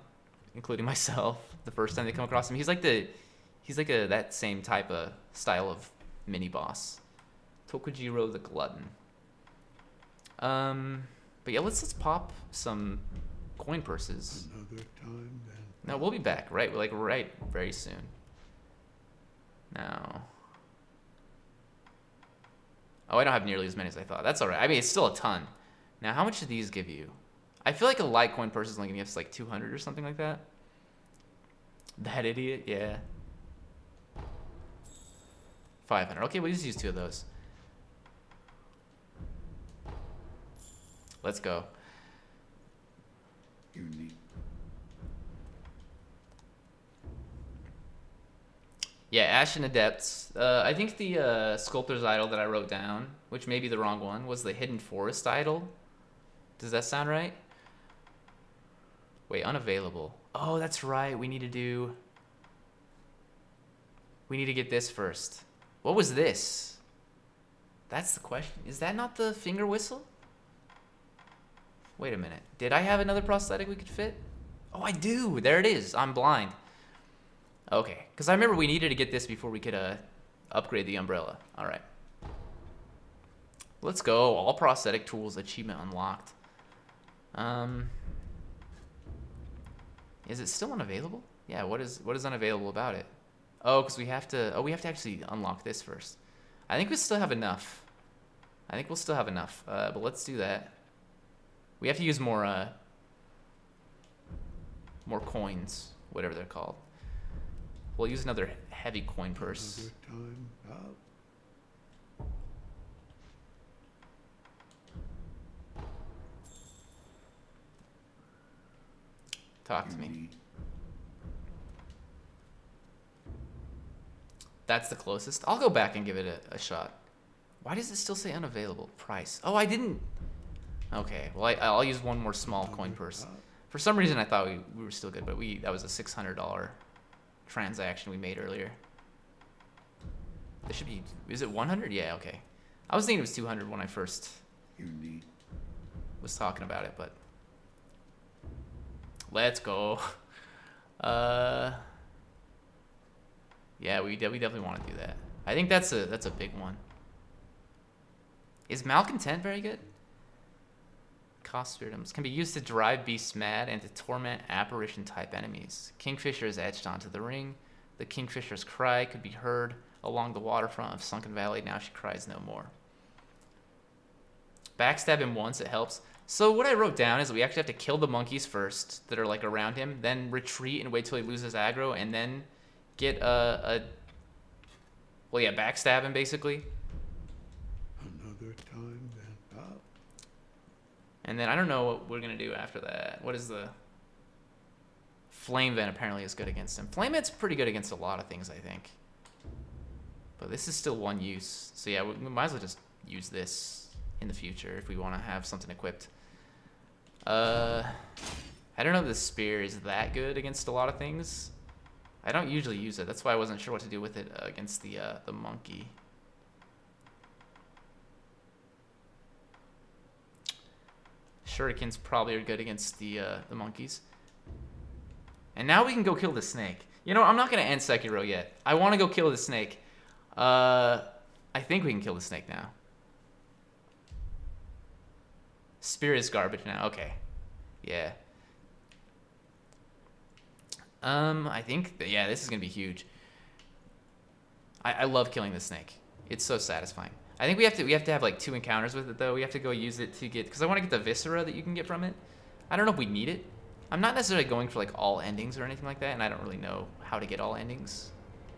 including myself. The first time they come across him, he's like that same type of style of mini boss. Tokujiro the Glutton. But yeah, let's pop some coin purses. Another time then. No, we'll be back, right very soon. Now. Oh, I don't have nearly as many as I thought. That's all right. I mean, it's still a ton. Now, how much do these give you? I feel like a light coin purse is only going to give us like 200 or something like that. That idiot, yeah. 500. Okay, we'll just use 2 of those. Let's go. Yeah, Ashen Adepts. I think the Sculptor's Idol that I wrote down, which may be the wrong one, was the Hidden Forest Idol. Does that sound right? Wait, unavailable. Oh, that's right. We need to get this first. What was this? That's the question. Is that not the finger whistle? Wait a minute. Did I have another prosthetic we could fit? Oh, I do. There it is. I'm blind. Okay, because I remember we needed to get this before we could upgrade the umbrella. All right. Let's go. All prosthetic tools achievement unlocked. Is it still unavailable? Yeah, what is unavailable about it? Oh, because we have to actually unlock this first. I think we still have enough. I think we'll still have enough. But let's do that. We have to use more coins, whatever they're called. We'll use another heavy coin purse. Time out. Talk to me. That's the closest. I'll go back and give it a shot. Why does it still say unavailable? Price. Oh, I didn't. Okay, well, I'll use one more small coin purse. For some reason, I thought we were still good, but that was a $600 transaction we made earlier. This should be, is it 100? Yeah, okay. I was thinking it was 200 when I first was talking about it, but let's go. Yeah, we definitely want to do that. I think that's a big one. Is Malcontent very good? Cost spiritums can be used to drive beasts mad and to torment apparition type enemies. Kingfisher is etched onto the ring. The kingfisher's cry could be heard along the waterfront of Sunken Valley. Now she cries no more. Backstab him once, it helps. So what I wrote down is we actually have to kill the monkeys first that are like around him, then retreat and wait till he loses aggro, and then get backstab him basically. Another time and out. And then I don't know what we're gonna do after that. What is the Flame Vent? Apparently is good against him. Flame Vent's pretty good against a lot of things, I think. But this is still one use, so yeah, we might as well just use this in the future if we want to have something equipped. I don't know if the spear is that good against a lot of things. I don't usually use it. That's why I wasn't sure what to do with it against the monkey. Shurikens probably are good against the monkeys. And now we can go kill the snake. You know, I'm not gonna end Sekiro yet. I want to go kill the snake. I think we can kill the snake now. Spear is garbage now. Okay. Yeah. I think yeah, this is gonna be huge. I love killing the snake. It's so satisfying. I think we have to have like 2 encounters with it though. We have to go use it to get, because I want to get the viscera that you can get from it. I don't know if we need it. I'm not necessarily going for like all endings or anything like that, and I don't really know how to get all endings.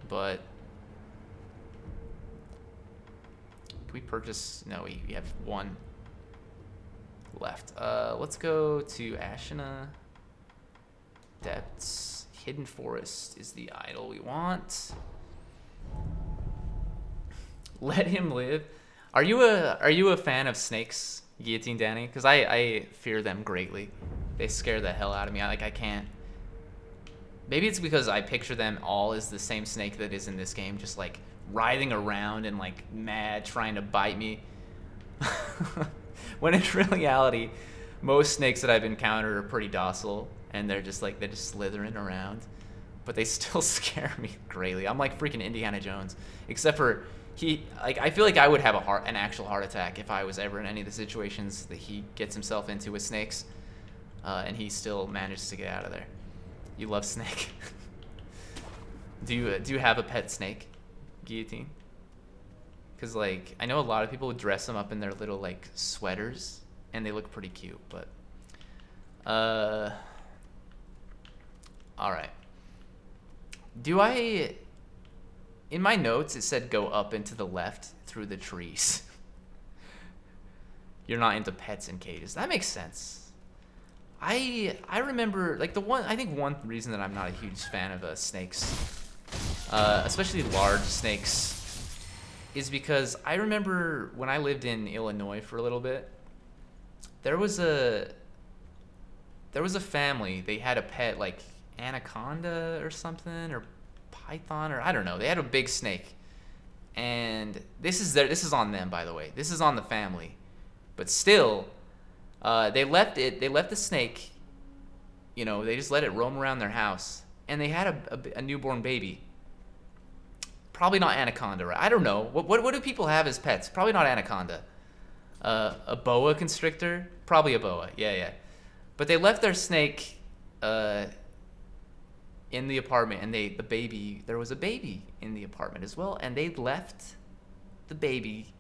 But can we purchase? No, we have 1 left. Let's go to Ashina. Depths. Hidden Forest is the idol we want. Let him live. Are you a fan of snakes, Guillotine Danny? Because I fear them greatly. They scare the hell out of me. I can't. Maybe it's because I picture them all as the same snake that is in this game, just like writhing around and like mad, trying to bite me. When in reality, most snakes that I've encountered are pretty docile, and they're just slithering around, but they still scare me greatly. I'm like freaking Indiana Jones, except for I feel like I would have an actual heart attack if I was ever in any of the situations that he gets himself into with snakes, and he still manages to get out of there. You love snake. Do you have a pet snake, Guillotine? Because like I know a lot of people dress them up in their little like sweaters, and they look pretty cute. But all right. In my notes, it said go up and to the left through the trees. You're not into pets in cages. That makes sense. I remember, like, I think one reason that I'm not a huge fan of snakes especially large snakes, is because I remember when I lived in Illinois for a little bit, there was a family. They had a pet like anaconda or something, or python, or I don't know. They had a big snake, and this is on them, by the way. This is on the family, but still, they left the snake. You know, they just let it roam around their house, and they had a newborn baby. Probably not anaconda, right? I don't know. What do people have as pets? Probably not anaconda. A boa constrictor? Probably a boa. Yeah. But they left their snake in the apartment, and there was a baby in the apartment as well, and they left the baby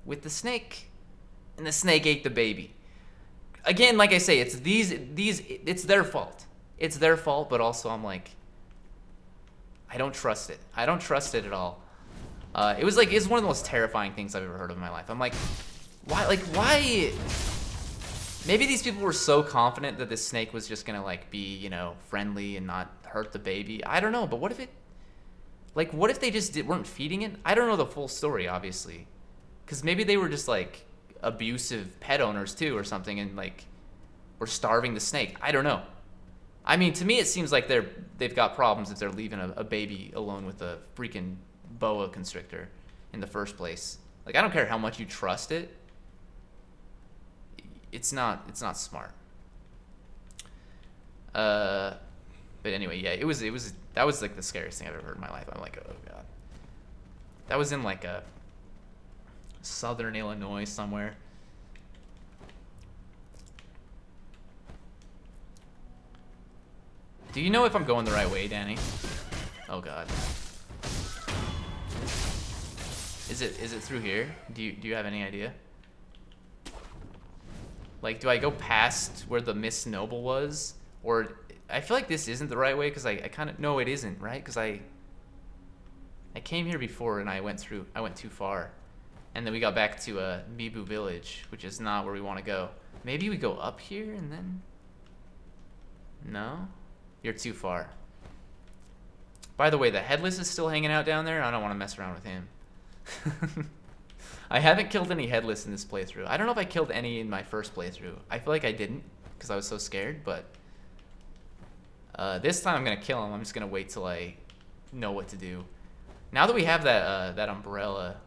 with the snake, and the snake ate the baby. Again, like I say, it's it's their fault. It's their fault, but also I'm like, I don't trust it. I don't trust it at all. It's one of the most terrifying things I've ever heard of in my life. I'm like, why? Maybe these people were so confident that this snake was just gonna like be, you know, friendly and not hurt the baby. I don't know, but what if they just weren't feeding it? I don't know the full story, obviously, because maybe they were just like abusive pet owners too or something, and like were starving the snake. I don't know. I mean, to me it seems like they've got problems if they're leaving a baby alone with a freaking boa constrictor in the first place. Like, I don't care how much you trust it. It's not smart. But anyway, yeah, that was like the scariest thing I've ever heard in my life. I'm like, oh god. That was in like a southern Illinois somewhere. Do you know if I'm going the right way, Danny? Oh god. Is it through here? Do you have any idea? Like, do I go past where the Miss Noble was? Or I feel like this isn't the right way because I kind of... No, it isn't, right? Because I came here before and I went too far. And then we got back to Mibu Village, which is not where we want to go. Maybe we go up here and then... No? You're too far. By the way, the Headless is still hanging out down there. I don't want to mess around with him. I haven't killed any Headless in this playthrough. I don't know if I killed any in my first playthrough. I feel like I didn't because I was so scared, but this time I'm going to kill him. I'm just going to wait till I know what to do. Now that we have that umbrella,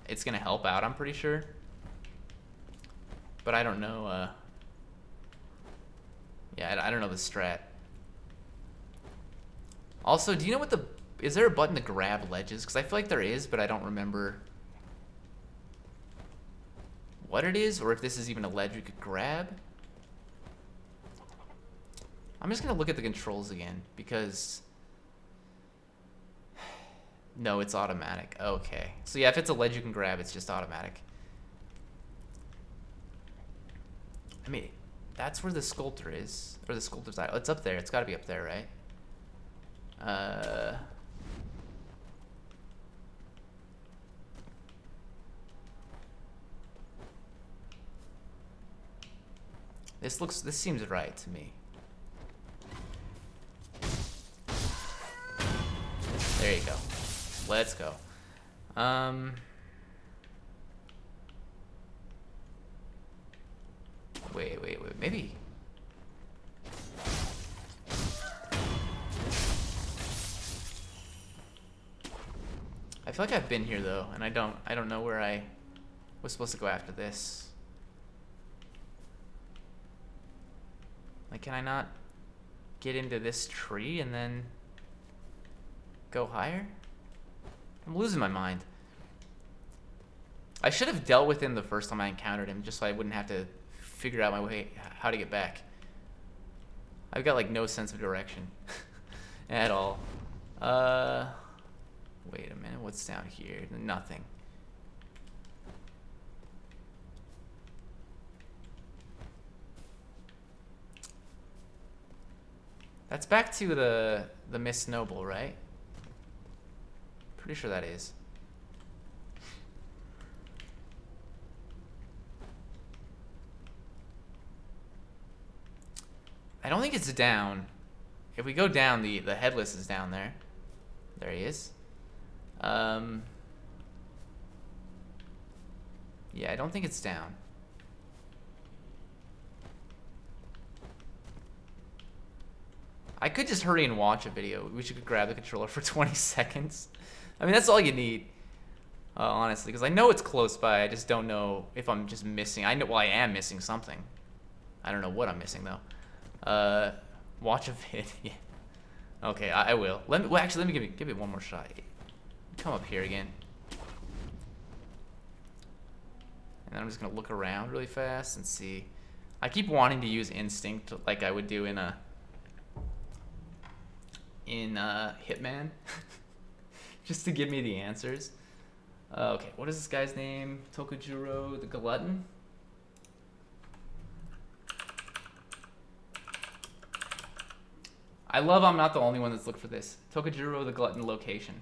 it's going to help out, I'm pretty sure. But I don't know. Yeah, I don't know the strat. Also, do you know what is there a button to grab ledges? Because I feel like there is, but I don't remember what it is, or if this is even a ledge we could grab. I'm just going to look at the controls again, because... No, it's automatic. Okay. So yeah, if it's a ledge you can grab, it's just automatic. I mean, that's where the sculptor is. Or the sculptor's eye. Oh, it's up there. It's got to be up there, right? This seems right to me. There you go. Let's go. Wait, maybe. I feel like I've been here though, and I don't know where I was supposed to go after this. Like, can I not get into this tree and then go higher? I'm losing my mind. I should have dealt with him the first time I encountered him, just so I wouldn't have to figure out my way, how to get back. I've got like no sense of direction at all. Wait a minute, what's down here? Nothing. That's back to the Miss Noble, right? Pretty sure that is. I don't think it's down. If we go down, the Headless is down there. There he is. Yeah, I don't think it's down. I could just hurry and watch a video. We should grab the controller for 20 seconds. I mean, that's all you need, honestly, because I know it's close by. I just don't know if I'm just missing. I know, well, I am missing something. I don't know what I'm missing though. Watch a vid. Yeah. Okay, I will. Let me give it one more shot. Come up here again. And then I'm just gonna look around really fast and see. I keep wanting to use instinct like I would do in Hitman, just to give me the answers. Okay, what is this guy's name? Tokujuro the Glutton? I love I'm not the only one that's looked for this. Tokujuro the Glutton location.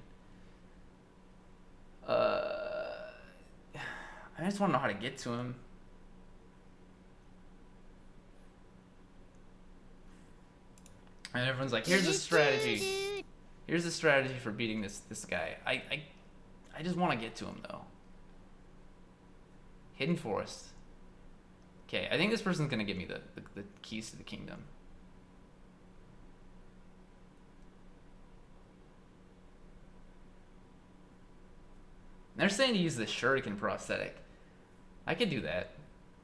I just want to know how to get to him. And everyone's like, here's a strategy. Here's a strategy for beating this guy. I just want to get to him though. Hidden Forest. Okay, I think this person's gonna give me the keys to the kingdom. They're saying to use the shuriken prosthetic. I could do that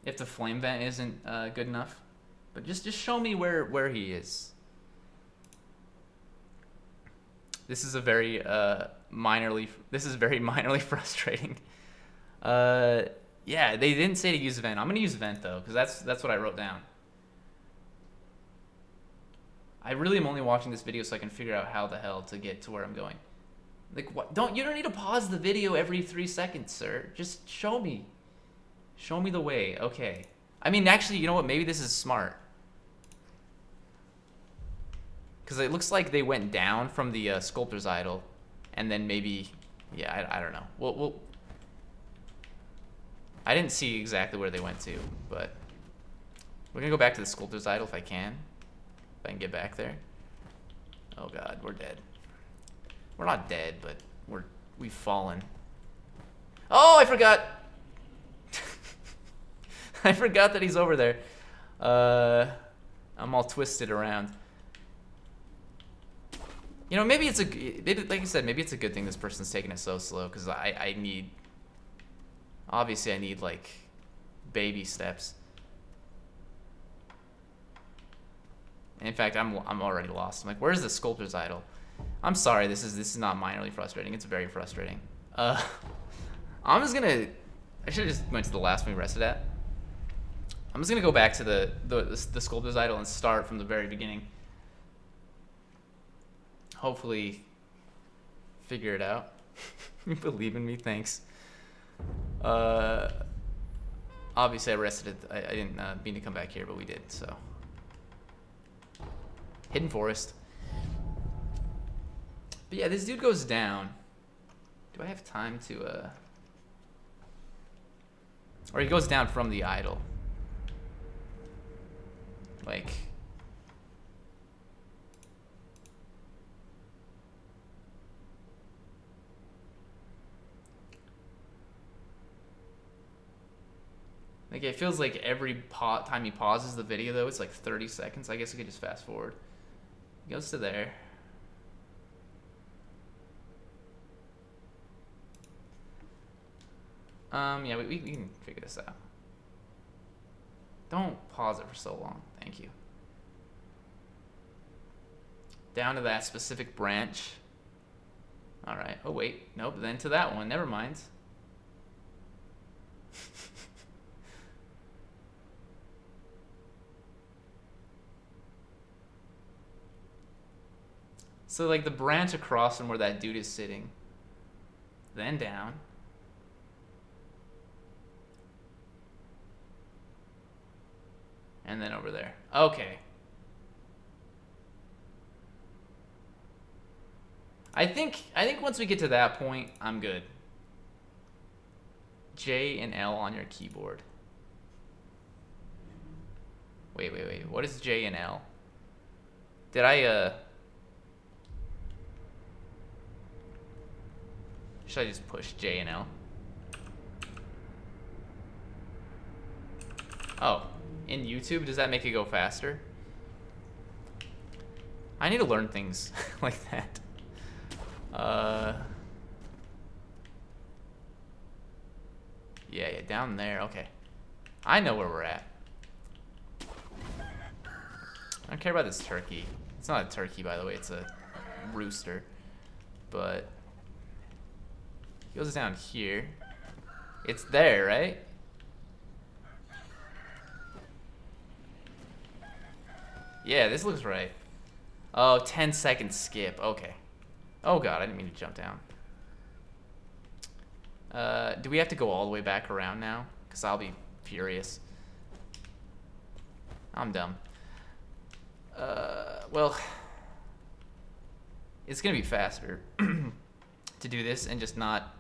if the flame vent isn't good enough. But just show me where he is. This is a very minorly frustrating. Yeah, they didn't say to use vent. I'm gonna use vent though, because that's what I wrote down. I really am only watching this video so I can figure out how the hell to get to where I'm going. Like, what? You don't need to pause the video every 3 seconds, sir. Just show me. Show me the way. Okay. I mean, actually, you know what? Maybe this is smart. Because it looks like they went down from the sculptor's idol. And then maybe... Yeah, I don't know. We'll... I didn't see exactly where they went to, but... We're going to go back to the sculptor's idol if I can. If I can get back there. Oh god, we're dead. We're not dead, but we've fallen. Oh, I forgot! I forgot that he's over there. I'm all twisted around. You know, maybe like I said, maybe it's a good thing this person's taking it so slow, because I need... Obviously, I need, like, baby steps. In fact, I'm already lost. I'm like, where's the sculptor's idol? I'm sorry, this is not minorly frustrating. It's very frustrating. I'm just gonna... I should have just went to the last one we rested at. I'm just gonna go back to the sculptor's idol and start from the very beginning. Hopefully, figure it out. You believe in me? Thanks. Obviously, I rested it. I didn't mean to come back here, but we did, so. Hidden Forest. But yeah, this dude goes down. Do I have time to, Or he goes down from the idol. Like... Like, it feels like every time he pauses the video, though, it's like 30 seconds. I guess I could just fast forward. He goes to there. Yeah, we can figure this out. Don't pause it for so long. Thank you. Down to that specific branch. Alright. Oh, wait. Nope. Then to that one. Never mind. So, like, the branch across from where that dude is sitting. Then down. And then over there. Okay. I think once we get to that point, I'm good. J and L on your keyboard. Wait. What is J and L? Did I, Should I just push J and L? Oh, in YouTube, does that make it go faster? I need to learn things like that. Yeah, down there, okay. I know where we're at. I don't care about this turkey. It's not a turkey, by the way, it's a rooster. But he goes down here. It's there, right? Yeah, this looks right. Oh, 10-second skip. Okay. Oh god, I didn't mean to jump down. Do we have to go all the way back around now? Because I'll be furious. I'm dumb. Well, it's gonna be faster to do this and just not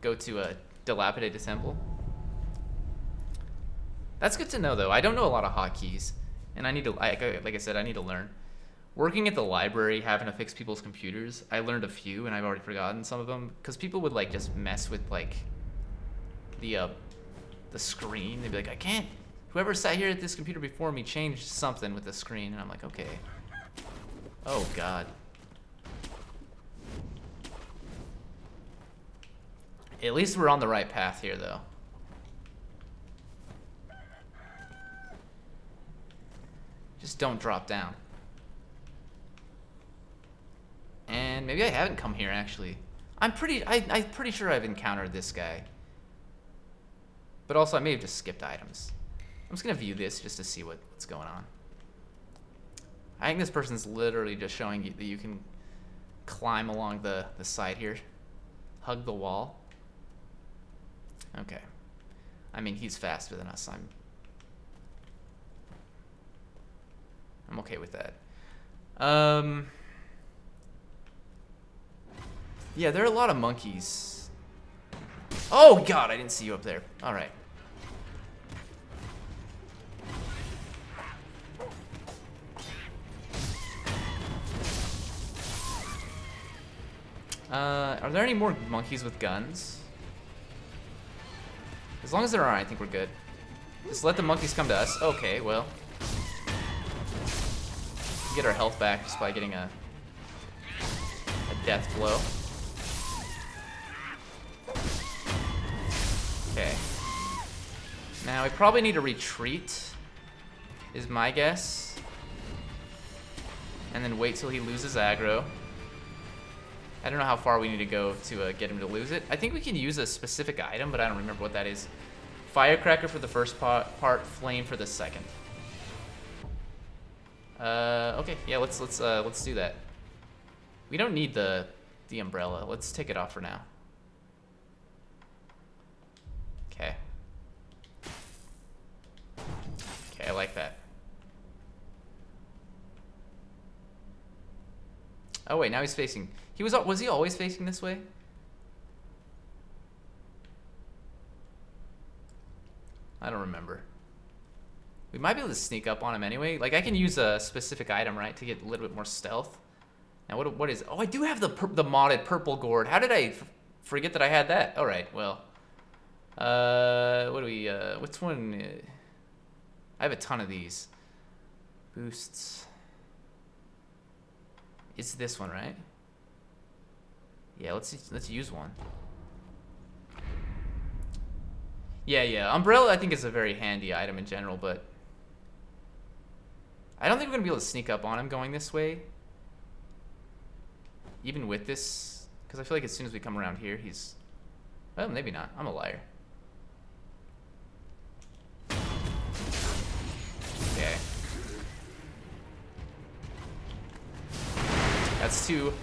go to a dilapidated temple. That's good to know, though. I don't know a lot of hotkeys, and I need to, like I said, I need to learn. Working at the library, having to fix people's computers, I learned a few, and I've already forgotten some of them, because people would like just mess with like the screen. They'd be like, I can't. Whoever sat here at this computer before me changed something with the screen, and I'm like, okay. Oh god. At least we're on the right path here, though. Just don't drop down. And maybe I haven't come here, actually. I'm pretty sure I've encountered this guy. But also, I may have just skipped items. I'm just gonna view this just to see what's going on. I think this person's literally just showing you that you can climb along the side here. Hug the wall. Okay. I mean, he's faster than us. I'm okay with that. Yeah, there are a lot of monkeys. Oh god, I didn't see you up there. Alright. Are there any more monkeys with guns? As long as there aren't, I think we're good. Just let the monkeys come to us. Okay, well. We get our health back just by getting a death blow. Okay. Now we probably need to retreat, is my guess. And then wait till he loses aggro. I don't know how far we need to go to get him to lose it. I think we can use a specific item, but I don't remember what that is. Firecracker for the first part, flame for the second. Okay, yeah, let's do that. We don't need the umbrella. Let's take it off for now. Okay. Okay, I like that. Oh wait, now he's facing. Was he always facing this way? I don't remember. We might be able to sneak up on him anyway. Like I can use a specific item, right, to get a little bit more stealth. Now what is? Oh, I do have the modded purple gourd. How did I forget that I had that? All right, well. What do we? Which one? I have a ton of these. Boosts. It's this one, right? Yeah, let's use one. Yeah. Umbrella, I think, is a very handy item in general, but I don't think we're gonna be able to sneak up on him going this way. Even with this, because I feel like as soon as we come around here, he's. Well, maybe not. I'm a liar. Okay. That's two.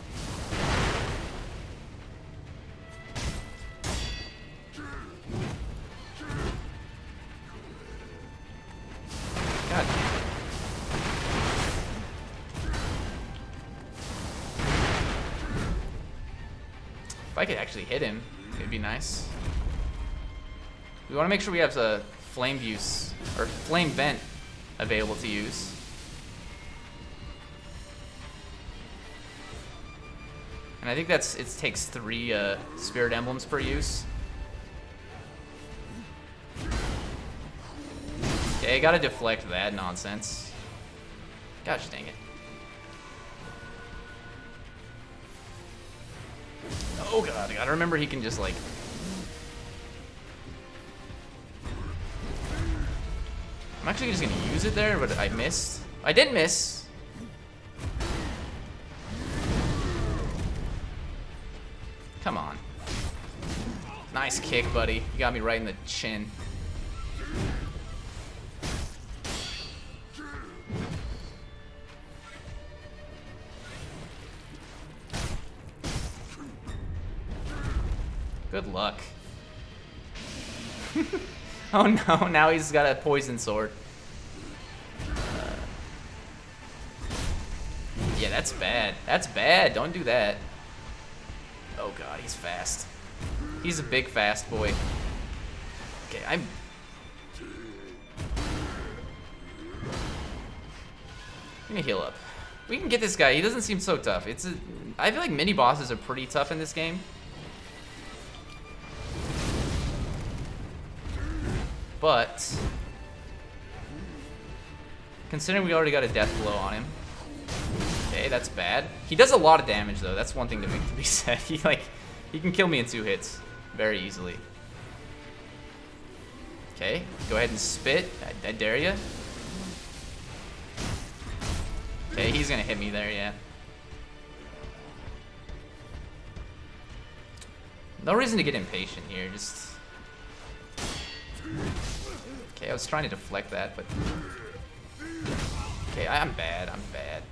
God. If I could actually hit him, it'd be nice. We want to make sure we have a flame use or flame vent available to use. And I think it takes 3 spirit emblems per use. Okay, I gotta deflect that nonsense. Gosh dang it. Oh god, I gotta remember he can just like... I'm actually just gonna use it there, but I missed. I did miss. Come on. Nice kick, buddy. You got me right in the chin. Good luck. Oh no, now he's got a poison sword. Yeah, that's bad. That's bad. Don't do that. Oh god, he's fast. He's a big fast boy. Okay, I'm gonna heal up. We can get this guy. He doesn't seem so tough. I feel like mini bosses are pretty tough in this game. But considering we already got a death blow on him. Okay, that's bad. He does a lot of damage though. That's one thing to be said. He can kill me in 2 hits very easily. Okay, go ahead and spit. I dare you. Okay, he's gonna hit me there, yeah. No reason to get impatient here, just... Okay, I was trying to deflect that, but... Okay, I'm bad, I'm bad.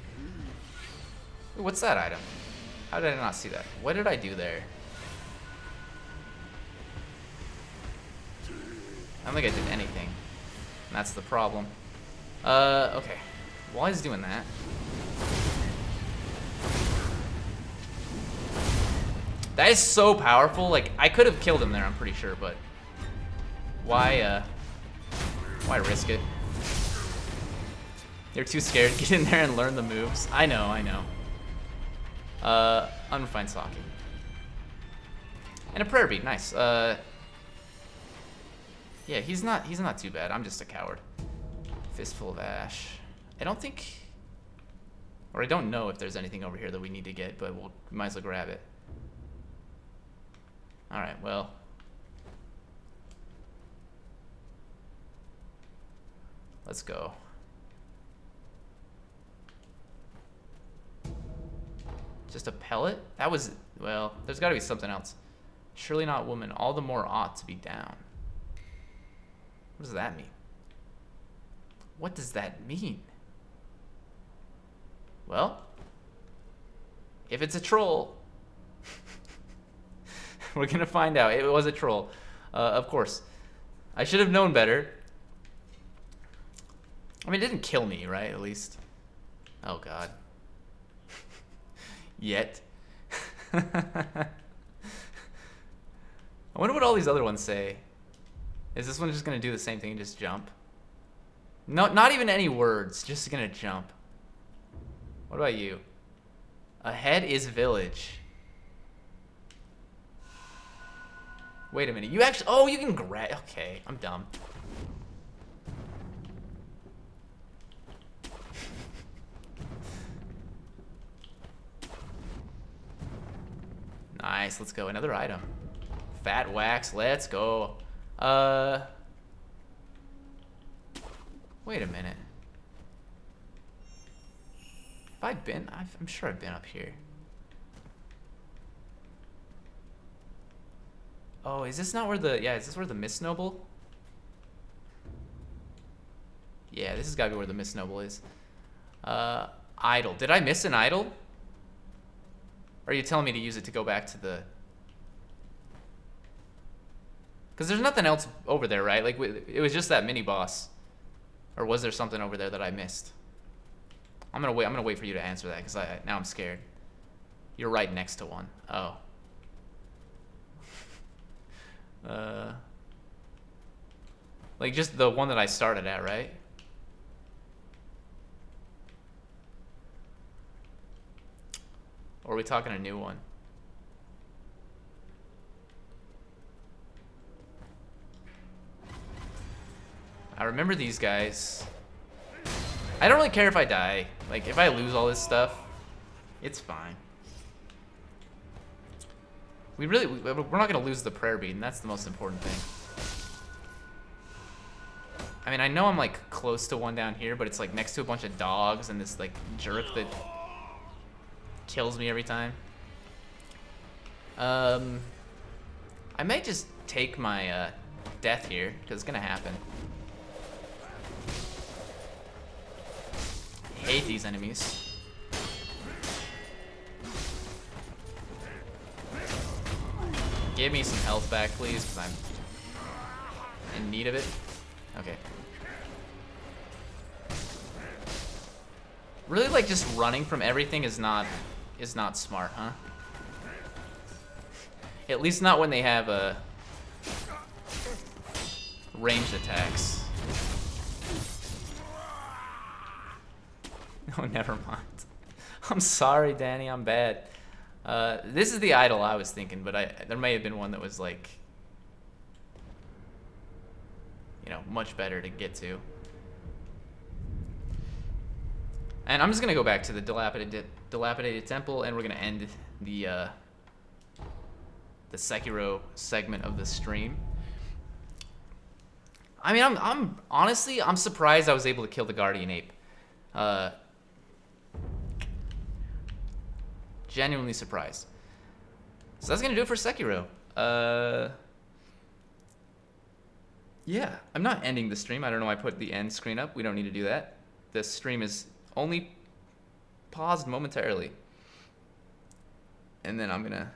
Ooh, what's that item? How did I not see that? What did I do there? I don't think I did anything. And that's the problem. Okay. While he's doing that... That is so powerful. Like, I could have killed him there, I'm pretty sure, but... Why risk it? You're too scared. Get in there and learn the moves. I know, I know. Unrefined sake. And a prayer bead, nice. Yeah, he's not too bad. I'm just a coward. Fistful of ash. I don't think... Or I don't know if there's anything over here that we need to get, but we might as well grab it. Alright, well... Let's go. Just a pellet? That was... Well, there's gotta be something else. Surely not woman. All the more ought to be down. What does that mean? What does that mean? Well, if it's a troll, we're gonna find out. It was a troll, of course. I should have known better. I mean, it didn't kill me, right? At least. Oh god. Yet. I wonder what all these other ones say. Is this one just gonna do the same thing and just jump? No, not even any words. Just gonna jump. What about you? Ahead is village. Wait a minute. You actually... Oh, you can grab... Okay, I'm dumb. Nice, let's go. Another item. Fat wax, let's go. Wait a minute. Have I been? I'm sure I've been up here. Oh, is this not where the... Yeah, is this where the Mist Noble? Yeah, this has got to be where the Mist Noble is. Idol. Did I miss an idol? Or are you telling me to use it to go back to the... Because there's nothing else over there, right? Like, it was just that mini-boss. Or was there something over there that I missed? I'm gonna wait for you to answer that, because now I'm scared. You're right next to one. Oh. Like, just the one that I started at, right? Or are we talking a new one? remember these guys. I don't really care if I die. Like, if I lose all this stuff, it's fine. We're not gonna lose the prayer bead, and that's the most important thing. I mean, I know I'm like close to one down here, but it's like next to a bunch of dogs and this like jerk that kills me every time. I may just take my death here, because it's gonna happen. I hate these enemies. Give me some health back, please, because I'm in need of it. Okay. Really, like, just running from everything is not smart, huh? At least not when they have ranged attacks. Oh, never mind. I'm sorry, Danny. I'm bad. This is the idol I was thinking, but there may have been one that was like, you know, much better to get to. And I'm just gonna go back to the dilapidated temple, and we're gonna end the Sekiro segment of the stream. I mean, I'm honestly surprised I was able to kill the guardian ape. Genuinely surprised. So that's gonna do it for Sekiro. Yeah, I'm not ending the stream. I don't know why I put the end screen up. We don't need to do that. The stream is only paused momentarily. And then I'm gonna